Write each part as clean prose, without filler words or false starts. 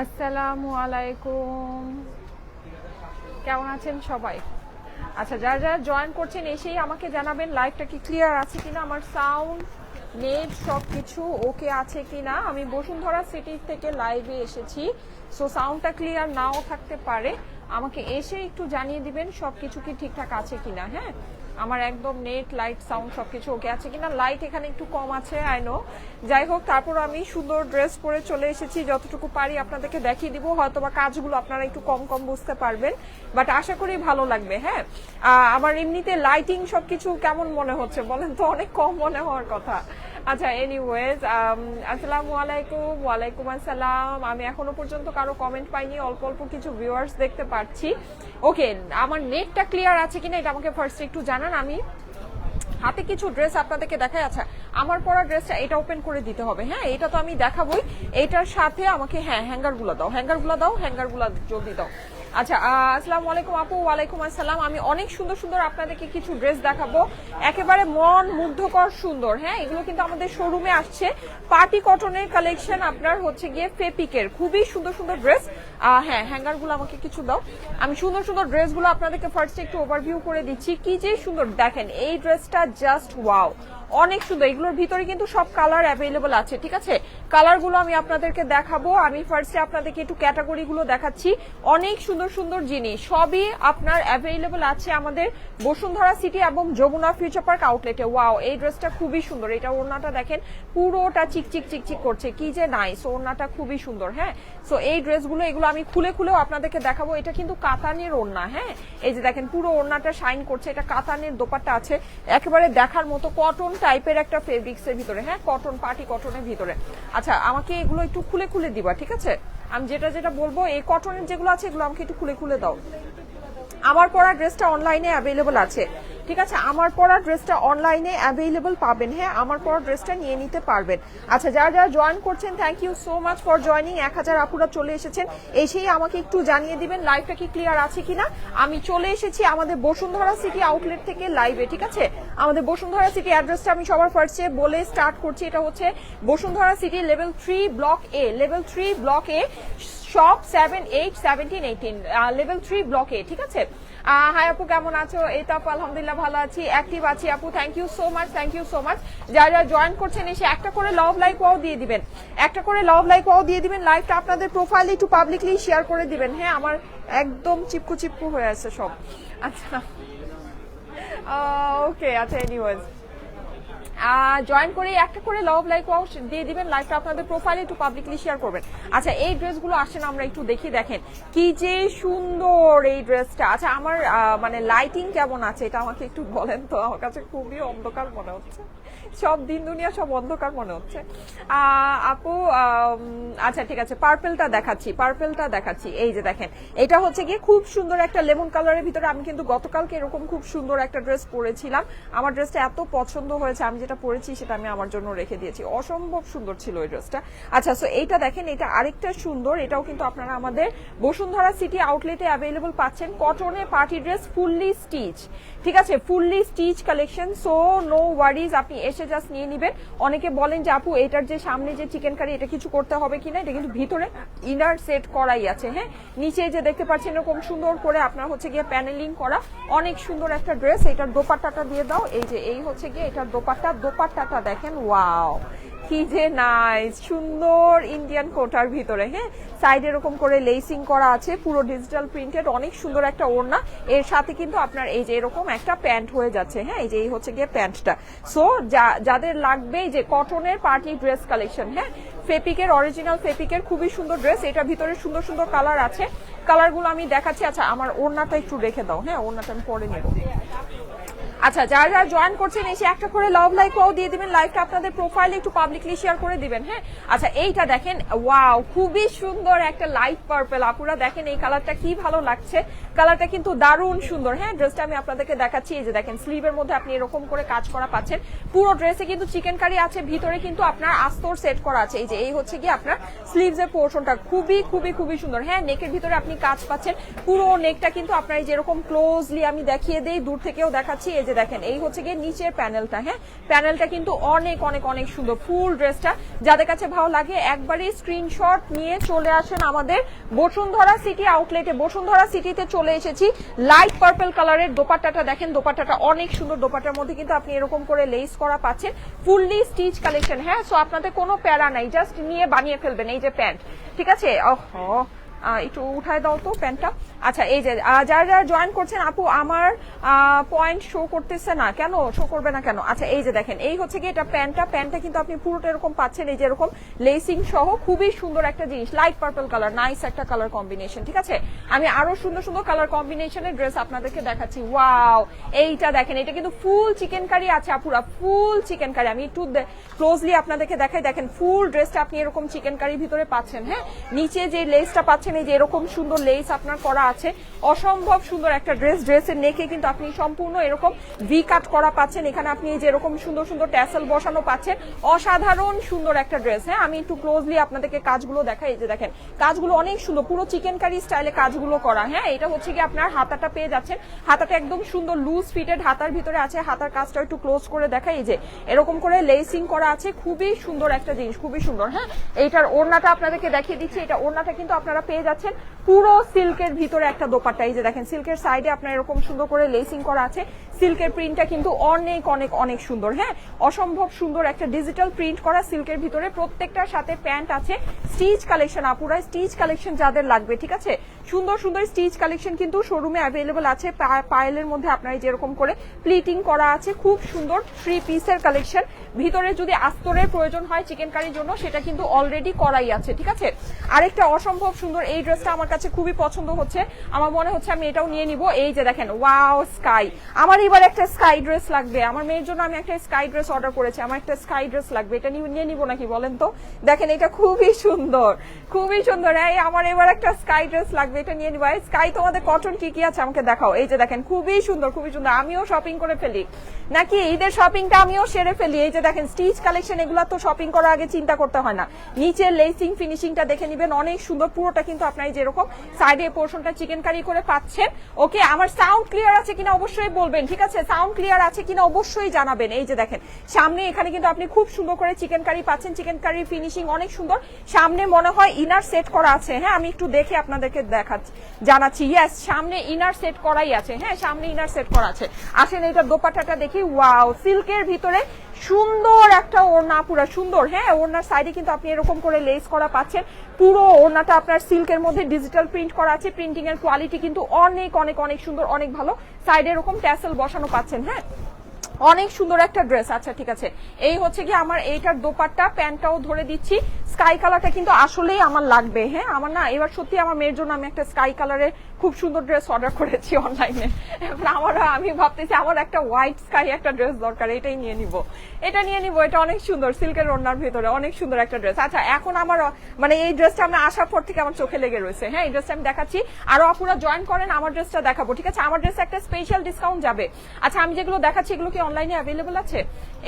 আসসালামু আলাইকুম, কেমন আছেন সবাই? আচ্ছা, যারা যারা জয়েন করছেন এসেই আমাকে জানাবেন লাইভটা কি ক্লিয়ার আছে কিনা, আমার সাউন্ড নেট সব কিছু ওকে আছে কিনা। আমি বসুন্ধরা সিটি থেকে লাইভে এসেছি, সো সাউন্ডটা ক্লিয়ার নাও থাকতে পারে, আমাকে এসে একটু জানিয়ে দিবেন সব কিছু কি ঠিকঠাক আছে কিনা। হ্যাঁ, আমার একদম নেট লাইট সাউন্ড সবকিছু ওকে আছে কিনা। লাইট এখানে একটু কম আছে, আই নো। যাই হোক, তারপর আমি সুন্দর ড্রেস পরে চলে এসেছি, যতটুকু পারি আপনাদেরকে দেখিয়ে দিব। হয়তো বা কাজগুলো আপনারা একটু কম কম বুঝতে পারবেন, বাট আশা করি ভালো লাগবে। হ্যাঁ, আমার এমনিতে লাইটিং সবকিছু কেমন মনে হচ্ছে বলেন তো? অনেক কম মনে হওয়ার কথা। আচ্ছা, এনিওয়েজ, আসসালামু আলাইকুম। ওয়ালাইকুম আসসালাম। আমি এখনো পর্যন্ত কারো কমেন্ট পাইনি, অল্প অল্প কিছু ভিউয়ার্স দেখতে পাচ্ছি। ওকে, আমার নেটটা ক্লিয়ার আছে কিনা এটা আমাকে ফার্স্ট একটু জানান। আমি হাতে কিছু ড্রেস আপনাদেরকে দেখাই। আচ্ছা, আমার পরা ড্রেসটা এটা ওপেন করে দিতে হবে। হ্যাঁ, এটা তো আমি দেখাবোই, এটার সাথে আমাকে হ্যাঙ্গারগুলো দাও, হ্যাঙ্গারগুলো জলদি দাও। আচ্ছা, আসসালামু আলাইকুম আপু। ওয়ালাইকুম আসসালাম। আমি অনেক সুন্দর সুন্দর আপনাদেরকে কিছু ড্রেস দেখাবো, একেবারে মন মুগ্ধকর সুন্দর। হ্যাঁ, এগুলো কিন্তু আমাদের শোরুমে আসছে, পার্টি কটনের কালেকশন, আপনার হচ্ছে গিয়ে ফেপিকের খুবই সুন্দর সুন্দর ড্রেস। হ্যাঁ, হ্যাঙ্গারগুলো আমাকে কিছু দাও। আমি সুন্দর সুন্দর ড্রেসগুলো আপনাদেরকে ফার্স্ট একটু ওভারভিউ করে দিচ্ছি। কি যে সুন্দর দেখেন, এই ড্রেসটা জাস্ট ওয়াও, অনেক সুন্দর। এগুলোর ভিতরে কিন্তু সব কালার অ্যাভেলেবল আছে, ঠিক আছে? কালারগুলো আমি আপনাদেরকে দেখাবো। আমি ফার্স্টে আপনাদেরকে একটু ক্যাটাগরিগুলো দেখাচ্ছি। অনেক সুন্দর সুন্দর জিনিস সবই আপনার অ্যাভেলেবল আছে আমাদের বসুন্ধরা সিটি এবং যমুনা ফিউচার পার্ক আউটলেটে। ওয়াও, এই ড্রেসটা খুবই সুন্দর। এটা ওড়নাটা দেখেন, পুরোটা চিকচিক চিকচিক করছে, কি যে নাইস। ওড়নাটা খুবই সুন্দর। হ্যাঁ, সো এই ড্রেসগুলো এগুলো আমি খুলে খুলেও আপনাদেরকে দেখাবো। এটা কিন্তু কাতানের ওড়না। হ্যাঁ, এই যে দেখেন পুরো ওড়নাটা শাইন করছে, এটা কাতানের দোপাট্টা আছে, একেবারে দেখার মতো কটন টাইপের একটা ফেব্রিক্স এর ভিতরে। হ্যাঁ, কটন, পার্টি কটনের ভিতরে। আচ্ছা, আমাকে এগুলো একটু খুলে খুলে দিবা, ঠিক আছে? আমি যেটা যেটা বলবো, এই কটনের যেগুলো আছে এগুলো আমাকে একটু খুলে খুলে দাও। আমার পরা ড্রেসটা অনলাইনে অ্যাভেলেবল আছে, ঠিক আছে? আমার পরা ড্রেসটা অনলাইনে অ্যাভেলেবল পাবেন। হ্যাঁ, আমার পরা ড্রেসটা নিয়ে নিতে পারবেন। আচ্ছা, যারা যারা জয়েন করছেন, thank you so much for joining. 1000 আপুরা চলে এসেছেন, এসেই আমাকে একটু জানিয়ে দিবেন লাইভটা কি ক্লিয়ার আছে কিনা। আমি চলে এসেছি আমাদের বসুন্ধরা সিটি আউটলেট থেকে লাইভে, ঠিক আছে? আমাদের বসুন্ধরা সিটি অ্যাড্রেসটা আমি সবার ফার্স্টে বলে স্টার্ট করছি। এটা হচ্ছে বসুন্ধরা সিটি লেভেল 3 ব্লক এ, লেভেল 3 ব্লক এ, শপ 7, 8, 17, 18, লেভেল 3 ব্লক এ, ঠিক আছে? হাই আপু, কেমন আছো? এই তো আপু, আলহামদুলিল্লাহ ভালো আছি, অ্যাক্টিভ আছি আপু। Thank you so much, thank you so much. যারা যারা জয়েন করছেন এসে একটা করে লাভ লাইক ওয়াও দিয়ে দিবেন, একটা করে লাভ লাইক ওয়াও দিয়ে দিবেন। লাইভটা আপনাদের প্রোফাইলে একটু পাবলিকলি শেয়ার করে দিবেন। হ্যাঁ, আমার একদম চিপকু চিপকু হয়ে আছে সব। আচ্ছা, ওকে, আচ্ছা, এনিওয়েজ, জয়েন করে একটা করে লাভ লাইক ওয়াও দিয়ে দিবেন। লাইভটা আপনাদের প্রোফাইলে একটু পাবলিকলি শেয়ার করবেন। আচ্ছা, এই ড্রেসগুলো আসেন আমরা একটু দেখি। দেখেন কি যে সুন্দর এই ড্রেসটা। আচ্ছা, আমার মানে লাইটিং কেমন আছে এটা আমাকে একটু বলেন তো, আমার কাছে খুবই অন্ধকার মনে হচ্ছে, সব দিন দুনিয়া সব অন্ধকার মনে হচ্ছে। আপু, আচ্ছা ঠিক আছে, পার্পেলটা দেখাচ্ছি। এই যে দেখেন, এটা হচ্ছে গিয়ে খুব সুন্দর একটা লেমন কালারের ভিতরে। আমি কিন্তু গতকালকে এরকম খুব সুন্দর একটা ড্রেস পরেছিলাম, আমার ড্রেসটা এত পছন্দ হয়েছে, আমি যেটা পরেছি সেটা আমি আমার জন্য রেখে দিয়েছি, অসম্ভব সুন্দর ছিল ওই ড্রেসটা। আচ্ছা, সো এইটা দেখেন, এটা আরেকটা সুন্দর। এটাও কিন্তু আপনারা আমাদের বসুন্ধরা সিটি আউটলেটে অ্যাভেলেবল পাচ্ছেন। কটনের পার্টি ড্রেস, ফুললি স্টিচ, ঠিক আছে? Fully stitch collection, so no worries, আপনি এসে জাস্ট নিয়ে নিবেন। অনেকে বলেন যে আপু এটার যে সামনে যে চিকেন কারি এটা কিছু করতে হবে কিনা, এটা কিন্তু ভিতরে ইনার সেট করাই আছে। হ্যাঁ, নিচে যে দেখতে পাচ্ছেন এরকম সুন্দর করে আপনার হচ্ছে গিয়ে প্যানেলিং করা, অনেক সুন্দর একটা ড্রেস। এটার দোপাট্টাটা দিয়ে দাও। এই যে এই হচ্ছে গিয়ে এটার দোপাট্টাটা দেখেন, ওয়াও কি যে নাইস, সুন্দর ইন্ডিয়ান কোটার ভিতরে। হ্যাঁ, সাইড এরকম করে লেসিং করা আছে, পুরো ডিজিটাল প্রিন্টেড, অনেক সুন্দর একটা ওড়না। এর সাথে কিন্তু আপনার এই যে এরকম একটা প্যান্ট হয়ে যাচ্ছে। হ্যাঁ, এই যে এই হচ্ছে গিয়ে প্যান্টটা। সো যাদের লাগবে এই যে কটনের পার্টি ড্রেস কালেকশন, হ্যাঁ, ফেপিকের, অরিজিনাল ফেপিকের খুবই সুন্দর ড্রেস। এটার ভিতরে সুন্দর সুন্দর কালার আছে, কালারগুলো আমি দেখাচ্ছি। আচ্ছা, আমার ওড়নাটা একটু রেখে দাও। হ্যাঁ, ওড়নাটা আমি পরে নেব। আচ্ছা, যারা যারা জয়েন করছেন এসে একটা করে লাভ লাইক ওয়াও দিয়ে দিবেন। লাইভটা আপনাদের প্রোফাইলে একটু পাবলিকলি শেয়ার করে দিবেন। হ্যাঁ, আচ্ছা, এইটা দেখেন, ওয়াও খুবই সুন্দর একটা লাইট পার্পল। আপুরা দেখেন এই কালারটা কি ভালো লাগছে, কালারটা কিন্তু দারুণ সুন্দর। হ্যাঁ, ড্রেসটা আমি আপনাদেরকে দেখাচ্ছি। এই যে দেখেন, স্লিভের মধ্যে আপনি এরকম করে কাজ করা পাচ্ছেন। পুরো ড্রেসে কিন্তু চিকেন কারি আছে, ভিতরে কিন্তু আপনার আস্তর সেট করা আছে। এই যে এই হচ্ছে কি আপনার স্লিভস এর পোর্শনটা খুবই খুবই খুবই সুন্দর। হ্যাঁ, নেকের ভিতরে আপনি কাজ পাচ্ছেন, পুরো নেকটা কিন্তু আপনার এই যেরকম ক্লোজলি আমি দেখিয়ে দেই, দূর থেকেও দেখাচ্ছি। এই যে যে দেখেন এই হচ্ছে গিয়ে নিচের প্যানেলটা, হ্যাঁ প্যানেলটা কিন্তু অনেক অনেক অনেক সুন্দর। ফুল ড্রেসটা যাদের কাছে ভালো লাগে একবারই স্ক্রিনশট নিয়ে চলে আসেন আমাদের বসুন্ধরা সিটি আউটলেটে। বসুন্ধরা সিটিতে চলে এসেছি। লাইট পার্পল কালারের দোপাট্টাটা দেখেন, দোপাট্টাটা অনেক সুন্দর। দোপাট্টার মধ্যে কিন্তু আপনি এরকম করে লেস করা পাচ্ছেন, ফুললি স্টিচ কালেকশন। হ্যাঁ সো আপনাদের কোনো প্যারা নাই, জাস্ট নিয়ে বানিয়ে ফেলবেন। এই যে প্যান্ট, ঠিক আছে, একটু উঠায় দাও তো প্যান্টটা। আচ্ছা এই যে যারা যারা জয়েন করছেন, আপু আমার পয়েন্ট শো করতেছে না কেন, শো করবে না কেন? আচ্ছা এই যে দেখেন এই হচ্ছে কি এটা প্যান্টটা কিন্তু আপনি পুরোটা এরকম পাচ্ছেন, এই যে এরকম লেসিং সহ খুবই সুন্দর একটা জিনিস। লাইট পার্পল কালার, নাইস একটা কালার কম্বিনেশন, ঠিক আছে। আমি আরো সুন্দর সুন্দর কালার কম্বিনেশনের ড্রেস আপনাদেরকে দেখাচ্ছি। ওয়াও, এইটা দেখেন, এটা কিন্তু ফুল চিকেন কারি আছে আপুরা, ফুল চিকেন কারি। আমি একটু ক্লোজলি আপনাদেরকে দেখাই, দেখেন ফুল ড্রেসটা আপনি এরকম চিকেন কারির ভিতরে পাচ্ছেন। হ্যাঁ নিচে যে লেসটা পাচ্ছেন এই যে এরকম সুন্দর লেস আপনার করা আছে, অসম্ভব সুন্দর একটা ড্রেস। ড্রেসের নেকে কিন্তু আপনি সম্পূর্ণ এরকম ভি কাট করা পাচ্ছেন। এখানে আপনি এই যে এরকম সুন্দর সুন্দর ট্যাসেল বসানো পাচ্ছেন, অসাধারণ সুন্দর একটা ড্রেস। হ্যাঁ আমি একটু ক্লোজলি আপনাদেরকে কাজগুলো দেখাই, এই যে দেখেন কাজগুলো অনেক সুন্দর, পুরো চিকেন কারি স্টাইলে কাজগুলো করা। হ্যাঁ এটা হচ্ছে কি আপনার হাতাটা পেয়ে যাচ্ছেন, হাতাটা একদম সুন্দর লুজ ফিটেড হাতার ভিতরে আছে। হাতার কাজটা একটু ক্লোজ করে দেখাই, এই যে এরকম করে লেসিং করা আছে, খুবই সুন্দর একটা জিনিস, খুবই সুন্দর। হ্যাঁ এইটার ওড়নাটা আপনাদেরকে দেখিয়ে দিচ্ছি। এটা ওড়নাটা কিন্তু আপনারা পেয়ে যাচ্ছেন পুরো সিল্কের ভিতরে একটা দোপাট্টা। এই যে দেখেন সিল্কের সাইডে আপনার এরকম সুন্দর করে লেসিং করা আছে। সিল্কের প্রিন্টটা কিন্তু অনেক অনেক অনেক সুন্দর। হ্যাঁ অসম্ভব সুন্দর একটা ডিজিটাল প্রিন্ট করা সিল্কের ভিতরে। প্রত্যেকটার সাথে প্যান্ট আছে। স্টিচ কালেকশন আপুরা, স্টিচ কালেকশন যাদের লাগবে, ঠিক আছে, সুন্দর সুন্দর স্টিচ কালেকশন কিন্তু শোরুমে অ্যাভেলেবল আছে। পায়েলের মধ্যে আপনার যেরকম করে প্লিটিং করা আছে, খুব সুন্দর 3 পিসের কালেকশন। ভিতরে যদি আস্তরের প্রয়োজন হয় চিকেন কারির জন্য, সেটা কিন্তু অলরেডি করাই আছে, ঠিক আছে। আরেকটা অসম্ভব সুন্দর এই ড্রেসটা আমার কাছে খুবই পছন্দ হচ্ছে, আমার মনে হচ্ছে আমি এটাও নিয়ে নিব। এই যে দেখেন ওয়াও স্কাই, আমার এবার একটা স্কাই ড্রেস লাগবে। আমার মেয়ের জন্য আমি একটা স্কাই ড্রেস অর্ডার করেছি, আমার একটা স্কাই ড্রেস লাগবে। এটা নিয়ে নিব নাকি বলেন তো? দেখেন এটা খুবই সুন্দর, খুবই সুন্দর। এই আমার এবার একটা স্কাই ড্রেস লাগবে, এটা নিয়ে নিব। স্কাই তোমাদের কটন কি কি আছে আমাকে দেখাও। এই যে দেখেন খুবই সুন্দর, খুবই সুন্দর। আমিও শপিং করে ফেলি নাকি, ঈদের শপিংটা আমিও সেরে ফেলি। এই যে দেখেন স্টিচ কালেকশন, এগুলো তো শপিং করার আগে চিন্তা করতে হয় না। নিচে লেসিং ফিনিশিংটা দেখে নিবেন, অনেক সুন্দর। পুরোটা কিন্তু আপনার যেরকম সাইডে পোর্শনটা চিকেন কারি করে পাচ্ছেন। ওকে, আমার সাউন্ড ক্লিয়ার আছে কিনা অবশ্যই বলবেন, ঠিক আছে, সাউন্ড ক্লিয়ার আছে কিনা অবশ্যই জানাবেন। এই যে দেখেন সামনে এখানে কিন্তু আপনি খুব সুন্দর করে চিকেন কারি পাচ্ছেন, চিকেন কারির ফিনিশিং অনেক সুন্দর। সামনে মনে হয় ইনার সেট করা আছে। হ্যাঁ আমি একটু দেখে আপনাদেরকে জানাচ্ছি। ইয়েস, সামনে ইনার সেট করাই আছে। হ্যাঁ সামনে ইনার সেট করা আছে। আসেন এটা দোপাট্টাটা দেখি। ওয়াও, সিল্কের ভিতরে সুন্দর একটা ওড়না, পুরো সুন্দর। হ্যাঁ ওড়নার সাইডে কিন্তু আপনি এরকম করে লেস করা পাচ্ছেন। পুরো ওড়নাটা আপনার সিল্কের মধ্যে ডিজিটাল প্রিন্ট করা আছে। প্রিন্টিং এর কোয়ালিটি কিন্তু অনেক অনেক অনেক সুন্দর, অনেক ভালো। সাইডে এরকম ট্যাসেল বসানো পাচ্ছেন। হ্যাঁ অনেক সুন্দর একটা ড্রেস। আচ্ছা ঠিক আছে, এই হচ্ছে কি আমার এইটার দোপাট্টা, প্যান্টটাও ধরে দিচ্ছি। স্কাই কালারটা কিন্তু আসলেই আমার লাগবে। হ্যাঁ আমার না এবার সত্যি আমার মেয়ের জন্য আমি একটা স্কাই কালারের খুব সুন্দর ড্রেস অর্ডার করেছি অনলাইনে। এখন আমি ভাবতেছি আমার একটা হোয়াইট স্কাই একটা ড্রেস দরকার, এটাই নিয়ে নিব, এটা নিয়ে নিব। এটা অনেক সুন্দর, সিল্কের ওড়নার ভিতরে অনেক সুন্দর একটা ড্রেস। আচ্ছা এখন আমার মানে এই ড্রেসটা আমরা আসার পর থেকে আমার চোখে লেগে রয়েছে। হ্যাঁ এই ড্রেসটা আমি দেখাচ্ছি, আরো আপুরা জয়েন করেন, আমার ড্রেসটা দেখাবো, ঠিক আছে। আমার ড্রেসে একটা স্পেশাল ডিসকাউন্ট যাবে। আচ্ছা আমি যেগুলো দেখাচ্ছি এগুলো কি অনলাইনে অ্যাভেলেবল আছে?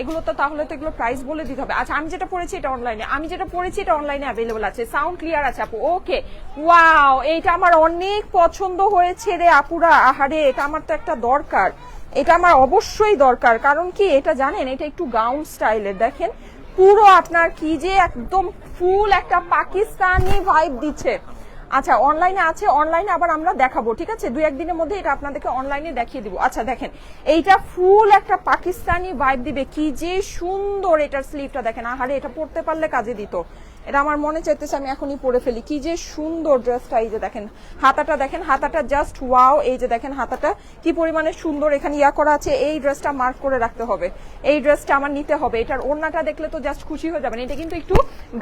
এগুলো তো তাহলে তো এগুলো প্রাইস বলে দিতে হবে। আচ্ছা আমি যেটা পড়েছি এটা অনলাইনে, আমি যেটা পড়েছি এটা অনলাইনে অ্যাভেলেবল আছে। সাউন্ড ক্লিয়ার আছে আপু? ওকে, ওয়াও, এইটা আমার অনেক পছন্দ হয়েছে রে আপুরা। আহারে এটা আমার তো একটা দরকার, এটা আমার অবশ্যই দরকার। কারণ কি এটা জানেন, এটা একটু গাউন স্টাইলের। দেখেন পুরো আপনার কি যে একদম ফুল একটা পাকিস্তানি ভাইব দিচ্ছে। আচ্ছা অনলাইনে আছে, অনলাইনে আবার আমরা দেখাবো, ঠিক আছে, 2-1 দিনের মধ্যে এটা আপনাদেরকে অনলাইনে দেখিয়ে দিব। আচ্ছা দেখেন এইটা ফুল একটা পাকিস্তানি ভাইব দিবে, কি যে সুন্দর। এটার স্লিভটা দেখেন, আহারে এটা পরতে পারলে কাজে দিত। এটা আমার মনে চাইতেছে আমি এখনই পরে ফেলি, কি যে সুন্দর ড্রেসটা। এই যে দেখেন হাতাটা দেখেন, হাতাটা জাস্ট ওয়াও। এই যে দেখেন হাতাটা কি পরিমাণে সুন্দর, এখানে ইয়া করা আছে। এই ড্রেসটা মার্ক করে রাখতে হবে, এই ড্রেসটা আমার নিতে হবে। এটার ওড়নাটা দেখলে তো জাস্ট খুশি হয়ে যাবেন। এটা কিন্তু একটু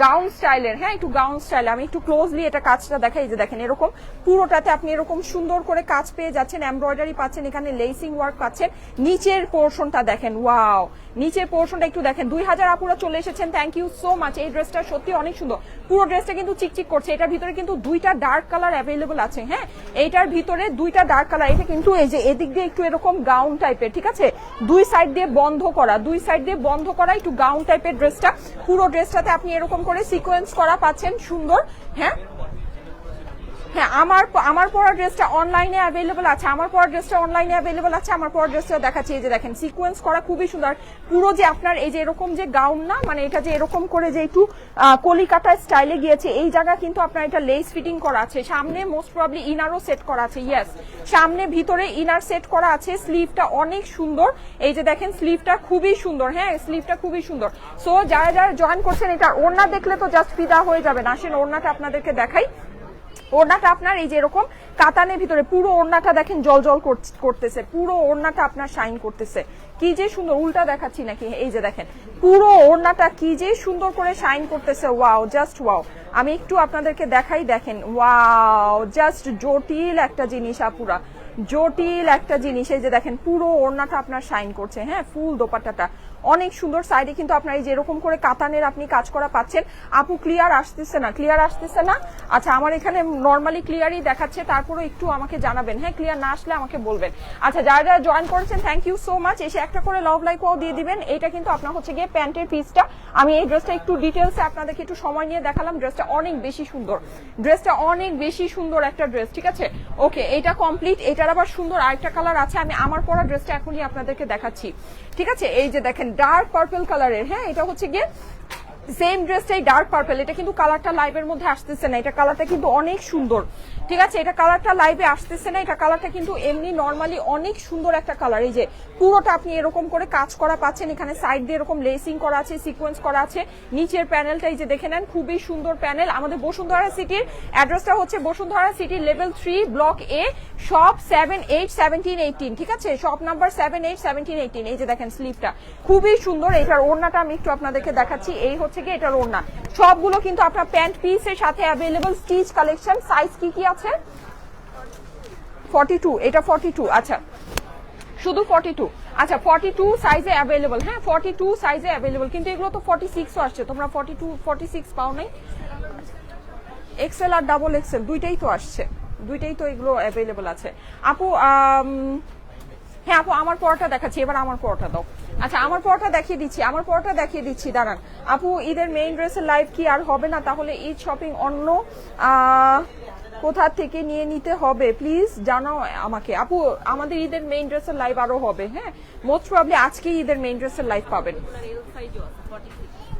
গাউন স্টাইলের। হ্যাঁ একটু গাউন স্টাইল। আমি একটু ক্লোজলি এটা কাজটা দেখাই। এই যে দেখেন এরকম পুরোটাতে আপনি এরকম সুন্দর করে কাজ পেয়ে যাচ্ছেন, এমব্রয়ডারি পাচ্ছেন, এখানে লেসিং ওয়ার্ক পাচ্ছেন। নিচের পোর্শনটা দেখেন, ওয়াও, নিচের পোর্শনটা একটু দেখেন। 2000 আপুরা চলে এসেছেন, থ্যাংক ইউ সো মাচ। এই ড্রেসটা সত্যি অনেক সুন্দর, পুরো ড্রেসটা কিন্তু চিকচিক করছে। এটার ভিতরে কিন্তু 2টা ডার্ক কালার অ্যাভেলেবল আছে। হ্যাঁ এইটার ভিতরে 2টা ডার্ক কালার। এটা কিন্তু এই যে এদিক দিয়ে একটু এরকম গাউন টাইপের, ঠিক আছে, 2 সাইড দিয়ে বন্ধ করা, 2 সাইড দিয়ে বন্ধ করা একটু গাউন টাইপের ড্রেসটা। পুরো ড্রেসটাতে আপনি এরকম করে সিকোয়েন্স করা পাচ্ছেন, সুন্দর। হ্যাঁ হ্যাঁ আমার পরা ড্রেসটা অনলাইনে অ্যাভেলেবল আছে, আমার পরা ড্রেসটা অনলাইনে অ্যাভেলেবল আছে, আমার পরা ড্রেসটা দেখাচ্ছি। এই যে দেখেন সিকোয়েন্স করা খুবই সুন্দর, পুরো যে আপনার এই যে এরকম যে গাউন না, মানে এটা যে এরকম করে যে একটু কলিকাতা স্টাইলে গিয়েছে, এই জায়গা কিন্তু আপনার এটা লেস ফিটিং করা আছে, সামনে মোস্ট প্রবাবলি ইনারও সেট করা আছে। ইয়েস, সামনে ভিতরে ইনার সেট করা আছে, স্লিভটা অনেক সুন্দর, এই যে দেখেন স্লিভটা খুবই সুন্দর, হ্যাঁ স্লিভটা খুবই সুন্দর। সো যারা যারা জয়েন করছেন, এটা ওড়না দেখলে তো জাস্ট ফিদা হয়ে যাবেন। আসেন ওড়নাটা আপনাদেরকে দেখাই। ওড়নাটা আপনার এই যে এরকম কাতানের ভিতরে, পুরো ওড়নাটা দেখেন জল জল করতেছে, পুরো ওড়নাটা আপনার শাইন করতেছে, কি যে সুন্দর। উল্টা দেখাচ্ছি নাকি? এই যে দেখেন পুরো ওড়নাটা কি যে সুন্দর করে শাইন করতেছে, ওয়াও, জাস্ট ওয়াও। আমি একটু আপনাদেরকে দেখাই, দেখেন ওয়াও, জাস্ট জটিল একটা জিনিস আপুরা, জটিল একটা জিনিস। এই যে দেখেন পুরো ওড়নাটা আপনার শাইন করছে, হ্যাঁ ফুল দোপাট্টাটা অনেক সুন্দর। সাইডে কিন্তু আপনার এই যে এরকম করে কাতানের আপনি কাজ করা পাচ্ছেন। আপু ক্লিয়ার আসতেছে না? ক্লিয়ার আসতেছে না? আচ্ছা, আমার এখানে নর্মালি ক্লিয়ারই দেখাচ্ছে, তারপরে একটু আমাকে জানাবেন, হ্যাঁ ক্লিয়ার না আসলে আমাকে বলবেন। আচ্ছা, যারা যারা জয়েন করেছেন থ্যাংক ইউ সো মাচ। এসে একটা করে লাভ লাইকও দিয়ে দিবেন। এটা কিন্তু আপনার হচ্ছে গিয়ে প্যান্টের পিসটা। আমি এই ড্রেসটা একটু ডিটেলসে আপনাদেরকে একটু সময় নিয়ে দেখালাম। ড্রেসটা অনেক বেশি সুন্দর, ড্রেসটা অনেক বেশি সুন্দর একটা ড্রেস, ঠিক আছে। ওকে, এটা কমপ্লিট। এটার আবার সুন্দর আরেকটা কালার আছে, আমি আমার পরা ড্রেসটা এখনই আপনাদেরকে দেখাচ্ছি, ঠিক আছে। এই যে দেখেন ডার্ক পার্পল কালারের, হ্যাঁ এটা হচ্ছে গিয়ে সেম ড্রেসটাই ডার্ক পার্পল। এটা কিন্তু কালারটা লাইভের মধ্যে আসতেছে না, এটা কালারটা কিন্তু অনেক সুন্দর, ঠিক আছে। এটা কালারটা লাইভে আসতেছে না, এটা কালারটা কিন্তু এমনি নর্মালি অনেক সুন্দর একটা কালার। এই যে পুরোটা আপনি এরকম করে কাজ করা পাচ্ছেন, এখানে সাইড দিয়ে এরকম লেসিং করা আছে, সিকোয়েন্স করা আছে। নিচের প্যানেলটা এই যে দেখে নেন, খুবই সুন্দর প্যানেল। আমাদের বসুন্ধরা সিটির অ্যাড্রেসটা হচ্ছে বসুন্ধরা সিটির লেভেল 3 ব্লক এ, শপ 7, 8, 17, 18, ঠিক আছে। Shop number 7, 8, 17, 18। এই যে দেখেন স্লিভটা খুবই সুন্দর। এটার ওড়নাটা আমি একটু আপনাদেরকে দেখাচ্ছি। এই হচ্ছে গিয়ে এটার ওড়না। সবগুলো কিন্তু আপনার প্যান্ট পিসের সাথে অ্যাভেলেবল স্টিচ কালেকশন। সাইজ কি কি আছে? 42, এটা 42, আচ্ছা শুধু 42, আচ্ছা 42 সাইজে অ্যাভেলেবল, হ্যাঁ 42 সাইজে অ্যাভেলেবল। কিন্তু এগুলো তো 46ও আসছে, তোমরা 42, 46 পাও নাই? এক্সেল আর ডাবল এক্সেল দুইটাই তো আসছে, দুইটাই তো এগুলো অ্যাভেলেবল আছে। আপু হ্যাঁ আপু আমার পরোটা দেখাচ্ছি, এবার আমার পরোটা দাও। আচ্ছা আমার পরোটা দেখিয়ে দিচ্ছি, আমার পরোটা দেখিয়ে দিচ্ছি, দাঁড়ান। আপু ঈদের মেইন ড্রেসের লাইভ কি আর হবে না? তাহলে ঈদ শপিং অন্য কোথা থেকে নিয়ে নিতে হবে প্লিজ জানাও আমাকে। আপু আমাদের ঈদের মেইন ড্রেসের লাইভ আরো হবে, হ্যাঁ মোস্ট প্রবাবলি আজকেই ঈদের মেইন ড্রেসের লাইভ পাবেন।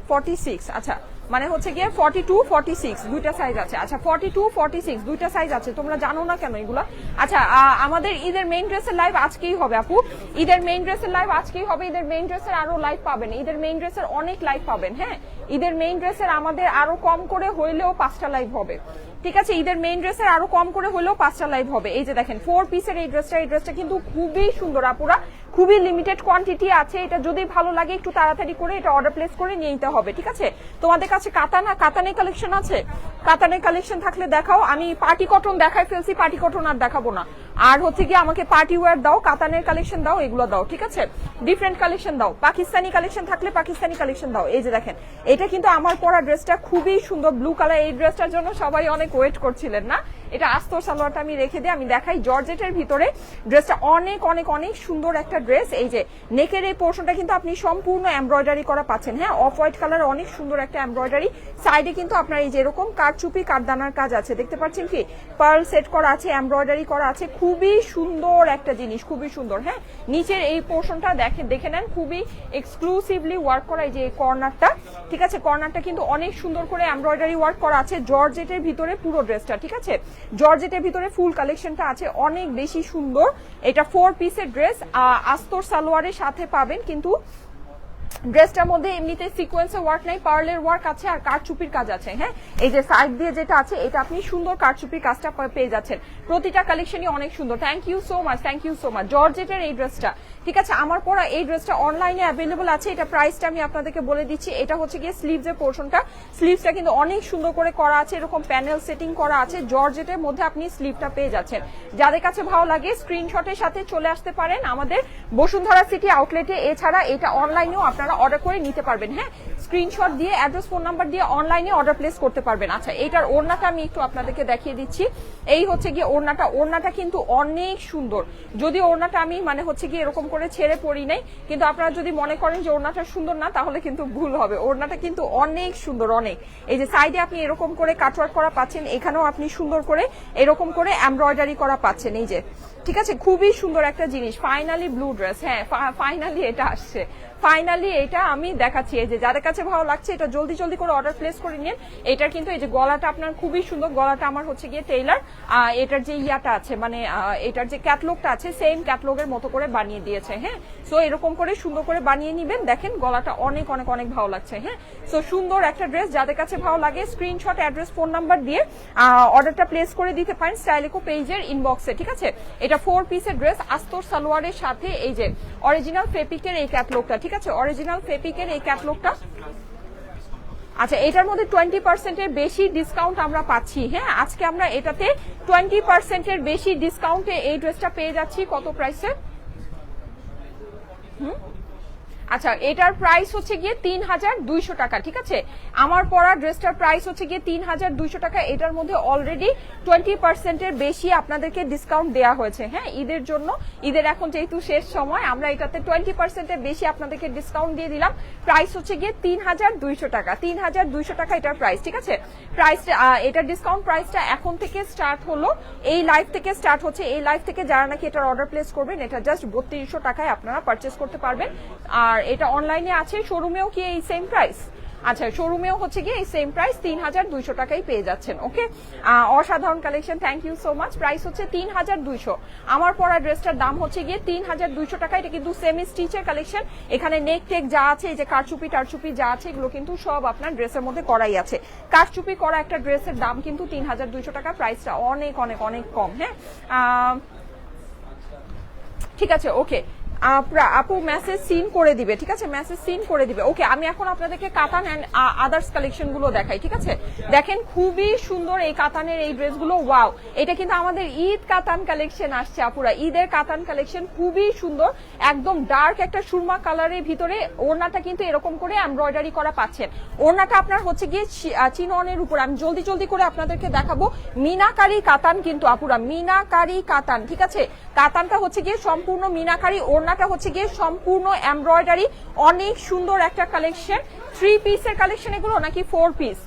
46, আচ্ছা মানে হচ্ছে গিয়ে 42, 46 দুইটা সাইজ আছে। আচ্ছা 42, 46 দুইটা সাইজ আছে, তোমরা জানো না কেন এগুলা? আচ্ছা আমাদের ঈদের মেইন ড্রেসের লাইভ আজকেই হবে আপু, ঈদের মেইন ড্রেসের লাইভ আজকেই হবে। ঈদের মেইন ড্রেসের আরো লাইভ পাবেন, ঈদের মেইন ড্রেসের অনেক লাইভ পাবেন, হ্যাঁ ঈদের মেইন ড্রেসের আমাদের আরো কম করে হইলেও 5টা লাইভ হবে, ঠিক আছে। ঈদের মেইন ড্রেসের আরো কম করে হলেও 5টা লাইভ হবে। এই যে দেখেন 4 পিসের এই ড্রেসটা কিন্তু খুবই সুন্দর আপুরা, খুবই লিমিটেড কোয়ান্টিটি আছে। এটা যদি ভালো লাগে একটু তাড়াতাড়ি করে এটা অর্ডার প্লেস করে নিয়ে নিতে হবে, ঠিক আছে। তোমাদের কাছে কাতানের কালেকশন আছে? কাতানের কালেকশন থাকলে দেখাও। আমি পার্টি কটন দেখাই ফেলছি, পার্টি কটন আর দেখাবো না। আর হচ্ছে কি আমাকে পার্টি ওয়্যার দাও, কাতানের কালেকশন দাও, এগুলো দাও, ঠিক আছে। ডিফারেন্ট কালেকশন দাও, পাকিস্তানি কালেকশন থাকলে পাকিস্তানি কালেকশন দাও। এই যে দেখেন এটা কিন্তু আমার পরা ড্রেসটা খুবই সুন্দর, ব্লু কালার। এই ড্রেসটার জন্য সবাই অনেক ওয়েট করছিলেন না? এটা আস্তর সালোয়ারটা আমি রেখে দিই, আমি দেখাই। জর্জেটের ভিতরে ড্রেসটা অনেক অনেক অনেক সুন্দর একটা ড্রেস। এই যে নেকের এই পোর্শনটা কিন্তু আপনি সম্পূর্ণ এমব্রয়ডারি করা পাচ্ছেন, হ্যাঁ অফ হোয়াইট কালার, অনেক সুন্দর একটা এমব্রয়ডারি। সাইডে কিন্তু আপনার এই যে এরকম কারচুপি কারদানার কাজ আছে, দেখতে পাচ্ছেন কি পার্ল সেট করা আছে, এমব্রয়ডারি করা আছে, খুবই সুন্দর একটা জিনিস, খুবই সুন্দর। হ্যাঁ নিচের এই পোর্শনটা দেখে নেন, খুবই এক্সক্লুসিভলি ওয়ার্ক করা। এই যে কর্নারটা, ঠিক আছে, কর্নারটা কিন্তু অনেক সুন্দর করে এমব্রয়ডারি ওয়ার্ক করা আছে। জর্জেটের ভিতরে পুরো ড্রেসটা, ঠিক আছে, জর্জেটের ভিতরে ফুল কালেকশনটা আছে, অনেক বেশি সুন্দর। এটা 4 পিসের ড্রেস, আস্তর সালোয়ারের সাথে পাবেন। কিন্তু ড্রেসটার মধ্যে এমনিতে সিকোয়েন্সের ওয়ার্ক নাই, পার্লের ওয়ার্ক আছে আর কারচুপির কাজ আছে, হ্যাঁ এই যে সাইড দিয়ে যেটা আছে এটা আপনি সুন্দর কারচুপির কাজটা পেয়ে যাচ্ছেন। প্রতিটা কালেকশনই অনেক সুন্দর। Thank you so much, thank you so much. জর্জেটের এই ড্রেসটা, ঠিক আছে, আমার পরা এই ড্রেসটা অনলাইনে অ্যাভেলেবল আছে। এটা প্রাইসটা আমি আপনাদেরকে বলে দিচ্ছি। এটা হচ্ছে গিয়ে স্লিভসের পোর্শনটা, স্লিভসটা কিন্তু অনেক সুন্দর করে করা আছে, এরকম প্যানেল সেটিং করা আছে। জর্জেটের মধ্যে আপনি স্লিভটা পেয়ে যাচ্ছেন। যাদের কাছে ভালো লাগে স্ক্রিনশটের সাথে চলে আসতে পারেন আমাদের বসুন্ধরা সিটি আউটলেটে। এছাড়া এটা অনলাইনেও আপনারা অর্ডার করে নিতে পারবেন, হ্যাঁ স্ক্রিনশট দিয়ে অ্যাড্রেস ফোন নাম্বার দিয়ে অনলাইনে অর্ডার প্লেস করতে পারবেন। আচ্ছা এইটার ওড়নাটা আমি একটু আপনাদেরকে দেখিয়ে দিচ্ছি। এই হচ্ছে গিয়ে ওড়নাটা কিন্তু অনেক সুন্দর। যদি ওড়নাটা আমি মানে হচ্ছে গিয়ে এরকম করে ছেড়ে পরি নাই, কিন্তু আপনারা যদি মনে করেন যে ওড়নাটা সুন্দর না তাহলে কিন্তু ভুল হবে। ওড়নাটা কিন্তু অনেক সুন্দর, অনেক। এই যে সাইডে আপনি এরকম করে কাটওয়ার্ক করা পাচ্ছেন, এখানেও আপনি সুন্দর করে এরকম করে এমব্রয়ডারি করা পাচ্ছেন, এই যে, ঠিক আছে, খুবই সুন্দর একটা জিনিস। ফাইনালি ব্লু ড্রেস, হ্যাঁ ফাইনালি এটা আসছে, ফাইনালি এটা আমি দেখাচ্ছি। এই যে যাদের কাছে ভালো লাগছে এটা জলদি জলদি করে অর্ডার প্লেস করে নিন। এটার কিন্তু এই যে গলাটা আপনার খুবই সুন্দর, গলাটা আমার হচ্ছে গিয়ে টেইলার এটার যে ইয়াটা আছে মানে এটার যে ক্যাটলগটা আছে সেম ক্যাটলগের মতো করে বানিয়ে দিয়েছে। হ্যাঁ, সো এরকম করে সুন্দর করে বানিয়ে নিবেন। দেখেন গলাটা অনেক অনেক অনেক ভালো লাগছে। হ্যাঁ, সো সুন্দর একটা ড্রেস, যাদের কাছে ভালো লাগে স্ক্রিনশট অ্যাড্রেস ফোন নাম্বার দিয়ে অর্ডারটা প্লেস করে দিতে পারেন স্টাইলিকো পেজের ইনবক্সে। ঠিক আছে, এটা 4 পিসের ড্রেস, আস্তর সালোয়ারের সাথে এই যে অরিজিনাল ফেব্রিকের এই ক্যাটলগটা। ঠিক আছে, অরিজিনাল ফেব্রিকের এই ক্যাটলগটা। আচ্ছা, এটার মধ্যে 20% বেশি ডিসকাউন্ট আমরা পাচ্ছি। হ্যাঁ, আজকে আমরা এটাতে 20% বেশি ডিসকাউন্টে এই ড্রেসটা পেয়ে যাচ্ছি। কত প্রাইসে? আচ্ছা, এটার প্রাইস হচ্ছে গিয়ে 3200 টাকা। ঠিক আছে, আমার পরা ড্রেসটার প্রাইস হচ্ছে গিয়ে 3200 টাকা। এটার মধ্যে অলরেডি 20% বেশি আপনাদেরকে ডিসকাউন্ট দেওয়া হয়েছে। হ্যাঁ, ঈদের জন্য, ঈদের এখন যেহেতু শেষ সময়, আমরা এটাতে 20% বেশি আপনাদেরকে ডিসকাউন্ট দিয়ে দিলাম। প্রাইস হচ্ছে গিয়ে 3200 টাকা। 3200 টাকা এটার প্রাইস। ঠিক আছে, প্রাইসটা এটার ডিসকাউন্ট প্রাইসটা এখন থেকে স্টার্ট হলো, এই লাইভ থেকে স্টার্ট হচ্ছে। এই লাইভ থেকে যারা নাকি এটার অর্ডার প্লেস করবেন এটা জাস্ট 3200 টাকায় আপনারা পারচেস করতে পারবেন। আর এটা অনলাইনে আছে, শোরুমেও কি এই সেম প্রাইস? আচ্ছা, শোরুমেও হচ্ছে গিয়ে এই সেম প্রাইস 3200 টাকাই পেয়ে যাচ্ছেন। ওকে, অসাধারণ collection, thank you so much. Price হচ্ছে 3200। আমার পরা ড্রেসটার দাম হচ্ছে গিয়ে 3200 টাকা। এটা কিন্তু সেমি স্টিচের কালেকশন, এখানে নেক টেক যা আছে, এই যে কারচুপি টারচুপি যা আছে এগুলো কিন্তু সব আপনার ড্রেসের মধ্যে করাই আছে। কারচুপি করা একটা ড্রেসের দাম কিন্তু 3200 টাকা। প্রাইসটা অনেক অনেক অনেক কম। হ্যাঁ, ঠিক আছে, ওকে। আপু মেসেজ সিন করে দিবে। ঠিক আছে, মেসেজ সিন করে দিবে। ওকে, আমি এখন আপনাদেরকে কাতান এন্ড আদার্স কালেকশন গুলো দেখাই। ঠিক আছে, দেখেন খুবই সুন্দর এই কাতানের এই ড্রেসগুলো। ওয়াও, এটা কিন্তু আমাদের ঈদ কাতান কালেকশন আসছে আপুরা, ঈদের কাতান কালেকশন খুবই সুন্দর, একদম ডার্ক একটা সুরমা কালারের ভিতরে। ওড়নাটা কিন্তু এরকম করে এমব্রয়ডারি করা পাচ্ছেন। ওড়নাটা আপনার হচ্ছে গিয়ে চিননের উপর, আমি জলদি জলদি করে আপনাদেরকে দেখাবো। মিনাকারি কাতান কিন্তু আপুরা, মিনাকারি কাতান। ঠিক আছে, কাতানটা হচ্ছে গিয়ে সম্পূর্ণ মিনাকারি, ওড়নাটা হচ্ছে গিয়ে সম্পূর্ণ এমব্রয়ডারি। অনেক সুন্দর একটা কালেকশন। 3 পিসের কালেকশন এগুলো নাকি 4 পিস?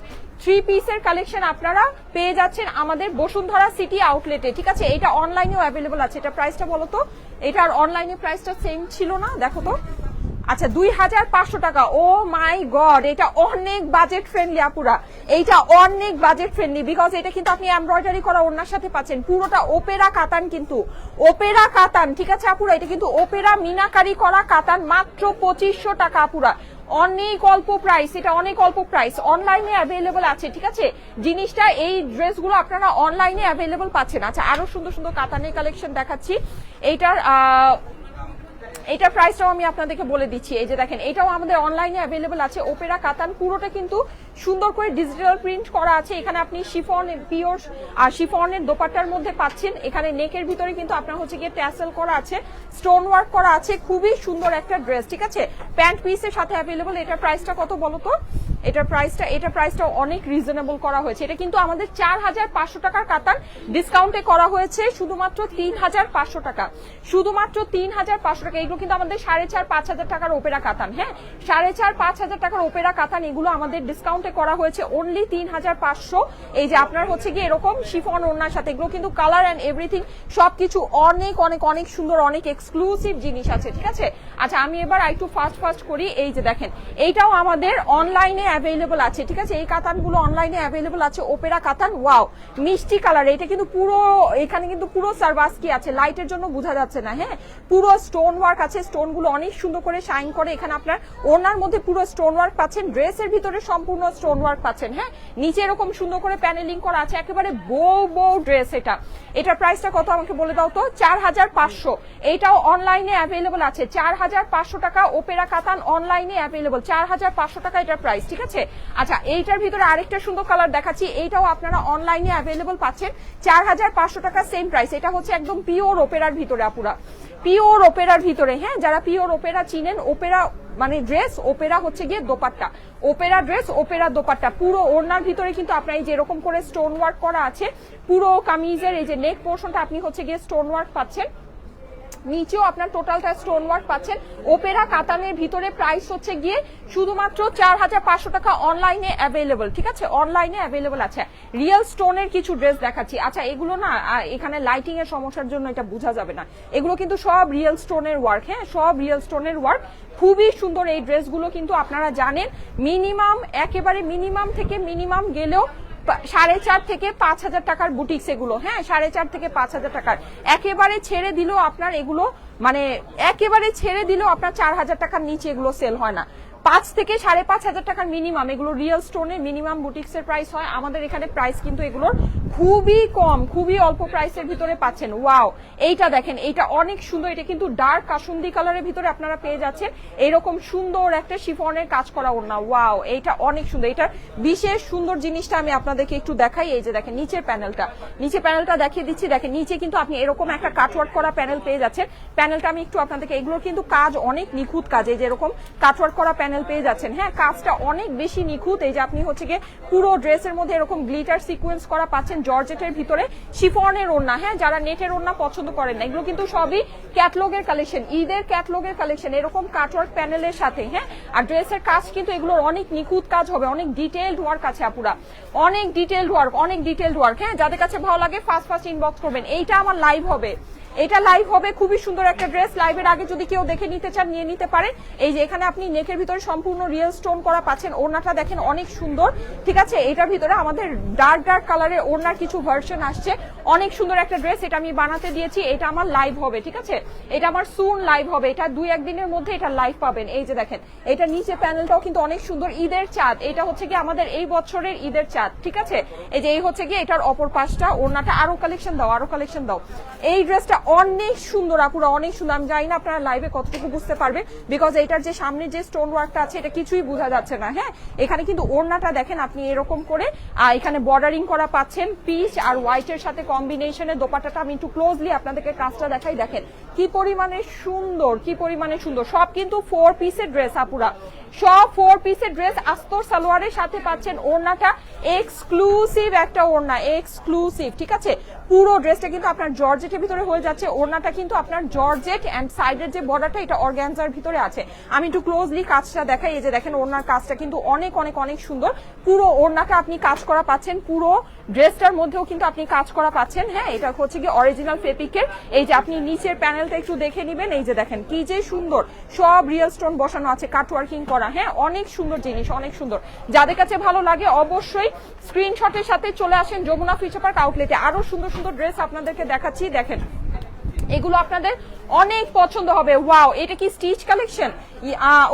3 পিসের কালেকশন আপনারা পেয়ে যাচ্ছেন আমাদের বসুন্ধরা সিটি আউটলেটে। ঠিক আছে, এটা অনলাইনেও অ্যাভেলেবল আছে। এটা প্রাইসটা বলো তো, এটার অনলাইনে প্রাইসটা সেম ছিল না? দেখো তো। আচ্ছা, 2500 টাকা। ও মাই গড, এটা অনেক বাজেট ফ্রেন্ডলি আপুরা, এইটা অনেক বাজেট ফ্রেন্ডলি, বিকজ এটা কিন্তু আপনি এমব্রয়ডারি করা ওড়নার সাথে পাচ্ছেন। পুরোটা ওপেরা কাতান, কিন্তু ওপেরা কাতান। ঠিক আছে আপুরা, এটা কিন্তু ওপেরা মিনাকারি করা কাতান, মাত্র 2500 টাকা আপুরা। অনেক অল্প প্রাইস, এটা অনেক অল্প প্রাইস। অনলাইনে অ্যাভেলেবল আছে। ঠিক আছে, জিনিসটা এই ড্রেসগুলো আপনারা অনলাইনে অ্যাভেলেবল পাচ্ছেন। আচ্ছা, আরো সুন্দর সুন্দর কাতানের কালেকশন দেখাচ্ছি। এইটার প্রাইসটাও আমি আপনাদেরকে বলে দিচ্ছি। এই যে দেখেন, এটাও আমাদের অনলাইনে অ্যাভেলেবল আছে। ওপেরা কাতান, পুরোটা কিন্তু সুন্দর করে ডিজিটাল প্রিন্ট করা আছে। এখানে আপনি শিফন, পিওর শিফনের দোপাট্টার মধ্যে পাচ্ছেন। এখানে নেকের ভিতরে কিন্তু আপনার হচ্ছে গিয়ে ট্যাসেল করা আছে, স্টোন ওয়ার্ক করা আছে। খুবই সুন্দর একটা ড্রেস। ঠিক আছে, প্যান্ট পিসের সাথে অ্যাভেলেবল। এটার প্রাইসটা কত বলো তো? এটার প্রাইসটা অনেক রিজনেবল করা হয়েছে। এটা কিন্তু আমাদের 4500 টাকার কাতান, ডিসকাউন্টে করা হয়েছে শুধুমাত্র 3500 টাকা, শুধুমাত্র 3500 টাকা। এগুলো কিন্তু আমাদের 4500-5000 টাকার ওপেরা কাতান। হ্যাঁ, 4500-5000 টাকার ওপেরা কাতান, এগুলো আমাদের ডিসকাউন্টে করা হয়েছে অনলি 3500। এই যে আপনার হচ্ছে গিয়ে এরকম শিফন ওড়নার সাথে, এগুলো কিন্তু কালার এন্ড এভরিথিং সবকিছু অনেক অনেক অনেক সুন্দর, অনেক এক্সক্লুসিভ জিনিস আছে। ঠিক আছে, আচ্ছা আমি এবার একটু ফাস্ট করি। এই যে দেখেন, এইটাও আমাদের অনলাইনে অ্যাভেলেবল আছে। ঠিক আছে, এই কাতানগুলো অনলাইনে অ্যাভেলেবল আছে। ওপেরা কাতান, ওয়াও মিষ্টি কালার। এটা কিন্তু পুরো, এখানে কিন্তু পুরো সার্ভাসকি আছে, লাইটের জন্য বোঝা যাচ্ছে না। হ্যাঁ, পুরো স্টোন ওয়ার্ক আছে, স্টোন গুলো অনেক সুন্দর করে শাইন করে। এখানে আপনার ওড়নার মধ্যে পুরো স্টোন ওয়ার্ক পাচ্ছেন, ড্রেসের ভিতরে সম্পূর্ণ স্টোন ওয়ার্ক পাচ্ছেন। হ্যাঁ, নিচে এরকম সুন্দর করে প্যানেলিং করা আছে, একেবারে বউ ড্রেস। এটার প্রাইসটা কত আমাকে বলে দাও তো? 4500। এটাও অনলাইনে অ্যাভেলেবল আছে, 4500 টাকা। ওপেরা কাতান অনলাইনে অ্যাভেলেবল, 4500 টাকা এটার প্রাইস। ঠিক আছে। আচ্ছা এইটার ভিতরে আরেকটা সুন্দর কালার দেখাচ্ছি, এইটাও আপনারা অনলাইনে অ্যাভেলেবল পাচ্ছেন 4500 টাকা সেম প্রাইস। এটা হচ্ছে একদম পিওর ওপেরার ভিতরে আপুরা, পিওর ওপেরার ভিতরে। হ্যাঁ, যারা পিওর ওপেরা চিনেন, ওপেরা মানে ড্রেস, ওপেরা হচ্ছে গিয়ে dupatta, Opera dress, Opera dupatta. পুরো ওড়নার ভিতরে কিন্তু আপনার এই যে এরকম করে স্টোন ওয়ার্ক করা আছে, পুরো কামিজের এই যে নেক পোর্শনটা আপনি হচ্ছে গিয়ে স্টোন ওয়ার্ক পাচ্ছেন, নিচেও আপনার টোটালটা স্টোন ওয়ার্ক পাচ্ছেন। ওপেরা কাতানের ভিতরে প্রাইস হচ্ছে গিয়ে শুধুমাত্র 4500 টাকা অনলাইনে অ্যাভেলেবল, ঠিক আছে, অনলাইনে অ্যাভেলেবল আছে। রিয়েল স্টোনের কিছু ড্রেস দেখাচ্ছি। আচ্ছা এগুলো না এখানে লাইটিং এর সমস্যার জন্য এটা বোঝা যাবে না, এগুলো কিন্তু সব রিয়েল স্টোনের ওয়ার্ক। হ্যাঁ, সব রিয়েল স্টোনের ওয়ার্ক, খুবই সুন্দর এই ড্রেসগুলো। কিন্তু আপনারা জানেন মিনিমাম, একেবারে মিনিমাম থেকে মিনিমাম গেলেও 4.5 থেকে 5000 টাকার বুটিক্স এগুলো। হ্যাঁ, 4.5 থেকে 5000 টাকার। একেবারে ছেড়ে দিলেও আপনার এগুলো মানে একেবারে ছেড়ে দিলেও আপনার 4000 টাকার নিচে এগুলো সেল হয় না। 5 থেকে 5500 টাকার মিনিমাম এগুলো রিয়েল স্টোনে মিনিমাম বুটিক্স এর প্রাইস হয়। আমাদের এখানে প্রাইস কিন্তু এগুলোর খুবই কম, খুবই অল্প প্রাইসের ভিতরে পাচ্ছেন। ওয়াও, এইটা দেখেন, এইটা অনেক সুন্দর। এটা কিন্তু ডার্ক কাসুন্দি কালারের ভিতরে আপনারা পেয়ে যাচ্ছেন এরকম সুন্দর একটা শিফনের কাজ করা ওড়না। ওয়াও, এইটা অনেক সুন্দর। এটার বিশেষ সুন্দর জিনিসটা আমি আপনাদেরকে একটু দেখাই। এই যে দেখেন নিচের প্যানেলটা, নিচের প্যানেলটা দেখিয়ে দিচ্ছি। দেখেন নিচে কিন্তু আপনি এরকম একটা কাটওয়ার্ক করা প্যানেল পেয়ে যাচ্ছেন। প্যানেলটা আমি একটু আপনাদেরকে, এগুলোর কিন্তু কাজ অনেক নিখুঁত কাজ, এই যে এরকম কাটওয়ার্ক করা প্যানেল পেয়ে যাচ্ছেন। হ্যাঁ, কাজটা অনেক বেশি নিখুঁত। এই যে আপনি হচ্ছে গিয়ে পুরো ড্রেসের মধ্যে এরকম গ্লিটার সিকোয়েন্স করা পাচ্ছেন, জর্জেটের ভিতরে শিফনের ওড়না। হ্যাঁ, যারা নেটের ওড়না পছন্দ করেন না, এগুলো কিন্তু সবই ক্যাটলগের কালেকশন, ঈদের ক্যাটলগের কালেকশন, এরকম কাটওয়ার্ক প্যানেলের সাথে। হ্যাঁ, আর ড্রেসের কাজ কিন্তু এগুলোর অনেক নিখুঁত কাজ হবে, অনেক ডিটেইলড ওয়ার্ক আছে আপুরা, অনেক ডিটেইলড ওয়ার্ক, অনেক ডিটেইলড ওয়ার্ক। হ্যাঁ, যাদের কাছে ভালো লাগে ফার্স্ট ইনবক্স করবেন। এইটা আমার লাইভ হবে, এটা লাইভ হবে, খুবই সুন্দর একটা ড্রেস। লাইভের আগে যদি কেউ দেখে নিতে চান নিয়ে নিতে পারেন। এই যে এখানে আপনি নেকের ভিতরে সম্পূর্ণ রিয়েল স্টোন করা পাচ্ছেন। ওড়নাটা দেখেন অনেক সুন্দর, ঠিক আছে। এটার ভিতরে আমাদের ডার্ক ডার্ক কালারের ওড়নার কিছু ভার্সন আসছে, অনেক সুন্দর একটা ড্রেস। এটা আমি বানাতে দিয়েছি, এটা আমার লাইভ হবে, ঠিক আছে, এটা আমার সুন লাইভ হবে, এটা 2-1 দিনের মধ্যে এটা লাইভ পাবেন। এই যে দেখেন, এটা নিচে প্যানেলটাও কিন্তু অনেক সুন্দর, ঈদের চাঁদ। এটা হচ্ছে কি আমাদের এই বছরের ঈদের চাঁদ, ঠিক আছে। এই যে এই হচ্ছে কি এটার অপর পাশটা, ওড়নাটা আরো কালেকশন দাও, আরো কালেকশন দাও। এই ড্রেসটা অনেক সুন্দর আপুরা, অনেক সুন্দর। আমি জানি না আপনারা লাইভে কতটুকু বুঝতে পারবে, বিকজ এটার যে সামনে যে স্টোন ওয়ার্কটা আছে এটা কিছুই বোঝা যাচ্ছে না। হ্যাঁ, এখানে কিন্তু ওড়নাটা দেখেন আপনি এরকম করে এখানে বর্ডারিং করা পাচ্ছেন, পিচ আর হোয়াইটের সাথে কম্বিনেশনে। দোপাট্টাটা আমি একটু ক্লোজলি আপনাদেরকে কাজটা দেখাই, দেখেন কি পরিমাণে সুন্দর, কি পরিমাণে সুন্দর। সব কিন্তু 4 পিসের ড্রেস আপুরা, সব 4 পিসের ড্রেস। আস্তর সালোয়ারের সাথে পাচ্ছেন ওড়নাটা, এক্সক্লুসিভ একটা ওড়না, এক্সক্লুসিভ, ঠিক আছে। পুরো ড্রেসটা কিন্তু আপনার জর্জেটের ভিতরে হয়ে যাচ্ছে। ওড়নাটা কিন্তু আপনার জর্জেট এন্ড সাইডের যে বর্ডারটা এটা অর্গানজার ভিতরে আছে। আমি একটু ক্লোজলি কাজটা দেখাই। এই যে দেখেন ওড়নার কাজটা কিন্তু অনেক অনেক অনেক সুন্দর। পুরো ওড়নাটা আপনি কাজ করা পাচ্ছেন, পুরো ড্রেসটার মধ্যেও কিন্তু আপনি কাজ করা পাচ্ছেন। হ্যাঁ, এটা হচ্ছে কি অরিজিনাল ফেব্রিকের। এই যে আপনি নিচের প্যানেলটা একটু দেখে নিবেন, এই যে দেখেন কি যে সুন্দর, সব রিয়েল স্টোন বসানো আছে, কাটওয়ার্কিং করা। হ্যাঁ, অনেক সুন্দর জিনিস, অনেক সুন্দর। যাদের কাছে ভালো লাগে অবশ্যই স্ক্রিনশটের সাথে চলে আসেন যমুনা ফিউচার পার্ক আউটলেটে। আরো সুন্দর সুন্দর ড্রেস আপনাদেরকে দেখাচ্ছি, দেখেন এগুলো আপনাদের অনেক পছন্দ হবে। ওয়াও, এটা কি স্টিচ কালেকশন?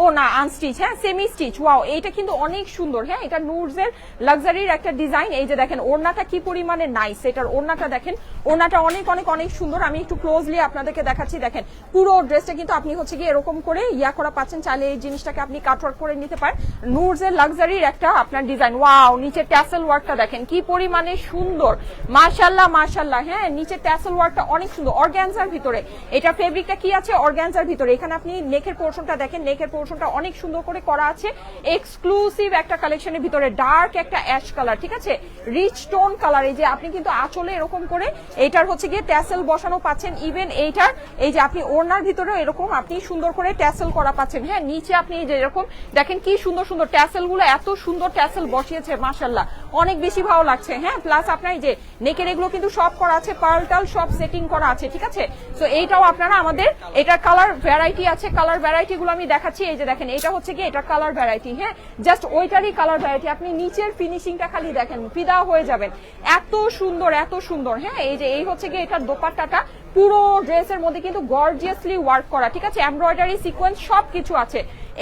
ও না, আনস্টিচ। হ্যাঁ, সেমি স্টিচ। ওয়াও, এটা কিন্তু অনেক সুন্দর। হ্যাঁ, এটা নুডসের লাক্সারির একটা ডিজাইন। এই যে দেখেন ওড়নাটা কি পরিমাণে নাইস, এটার ওড়নাটা দেখেন, ওড়নাটা অনেক অনেক অনেক সুন্দর। আমি একটু ক্লোজলি আপনাদেরকে দেখাচ্ছি, দেখেন পুরো ড্রেসটা কিন্তু আপনি হচ্ছে কি এরকম করে ইয়া করা পাচ্ছেন। চাইলে এই জিনিসটাকে আপনি কাটওয়ার্ক করে নিতে পারেন। নুডসের লাক্সারির একটা আপনার ডিজাইন। ওয়াও, নিচে ট্যাসেল ওয়ার্কটা দেখেন কি পরিমাণে সুন্দর, মাশাআল্লাহ মাশাআল্লাহ। হ্যাঁ, নিচে ট্যাসেল ওয়ার্কটা অনেক সুন্দর, অর্গানজার ভিতরে। এটা ফেব্রিকটা কি আছে? অর্গানজার ভিতরে। এখানে আপনি নেকের পোর্শনটা দেখেন, নেকের পোর্শনটা অনেক সুন্দর করে করা আছে, এক্সক্লুসিভ একটা কালেকশনের ভিতরে। ডার্ক একটা অ্যাশ কালার, ঠিক আছে, রিচ টোন কালার। এই যে আপনি কিন্তু আঁচলে এরকম করে এটার হচ্ছে গিয়ে ট্যাসেল বসানো পাচ্ছেন। ইভেন এইটার এই যে আপনি ওড়নার ভিতরেও এরকম আপনি সুন্দর করে ট্যাসেল করা পাচ্ছেন। হ্যাঁ, নিচে আপনি এই যে এরকম দেখেন কি সুন্দর সুন্দর ট্যাসেল গুলো, এত সুন্দর ট্যাসেল বসিয়েছে, মাশাআল্লাহ, অনেক বেশি ভালো লাগছে। হ্যাঁ, প্লাস আপনার এই যে নেকের এগুলো কিন্তু সব করা আছে, পার্ল টাল সব সেটিং করা আছে, ঠিক আছে। তো এইটাও আপনারা আমাদের, এটার কালার ভ্যারাইটি আছে, কালার ভ্যারাইটি গুলো আমি দেখাচ্ছি। এই যে দেখেন এটা হচ্ছে কি এটা কালার ভ্যারাইটি। হ্যাঁ, জাস্ট ওইটারই কালার ভ্যারাইটি। আপনি নিচের ফিনিশিংটা খালি দেখেন, ফিদা হয়ে যাবেন, এত সুন্দর, এত সুন্দর। হ্যাঁ, এই যে এই হচ্ছে কি এটার দোপাট্টাটা পুরো ড্রেসের মধ্যে কিন্তু গর্জিয়াসলি ওয়ার্ক করা, ঠিক আছে, এমব্রয়ডারি সিকোয়েন্স সবকিছু আছে।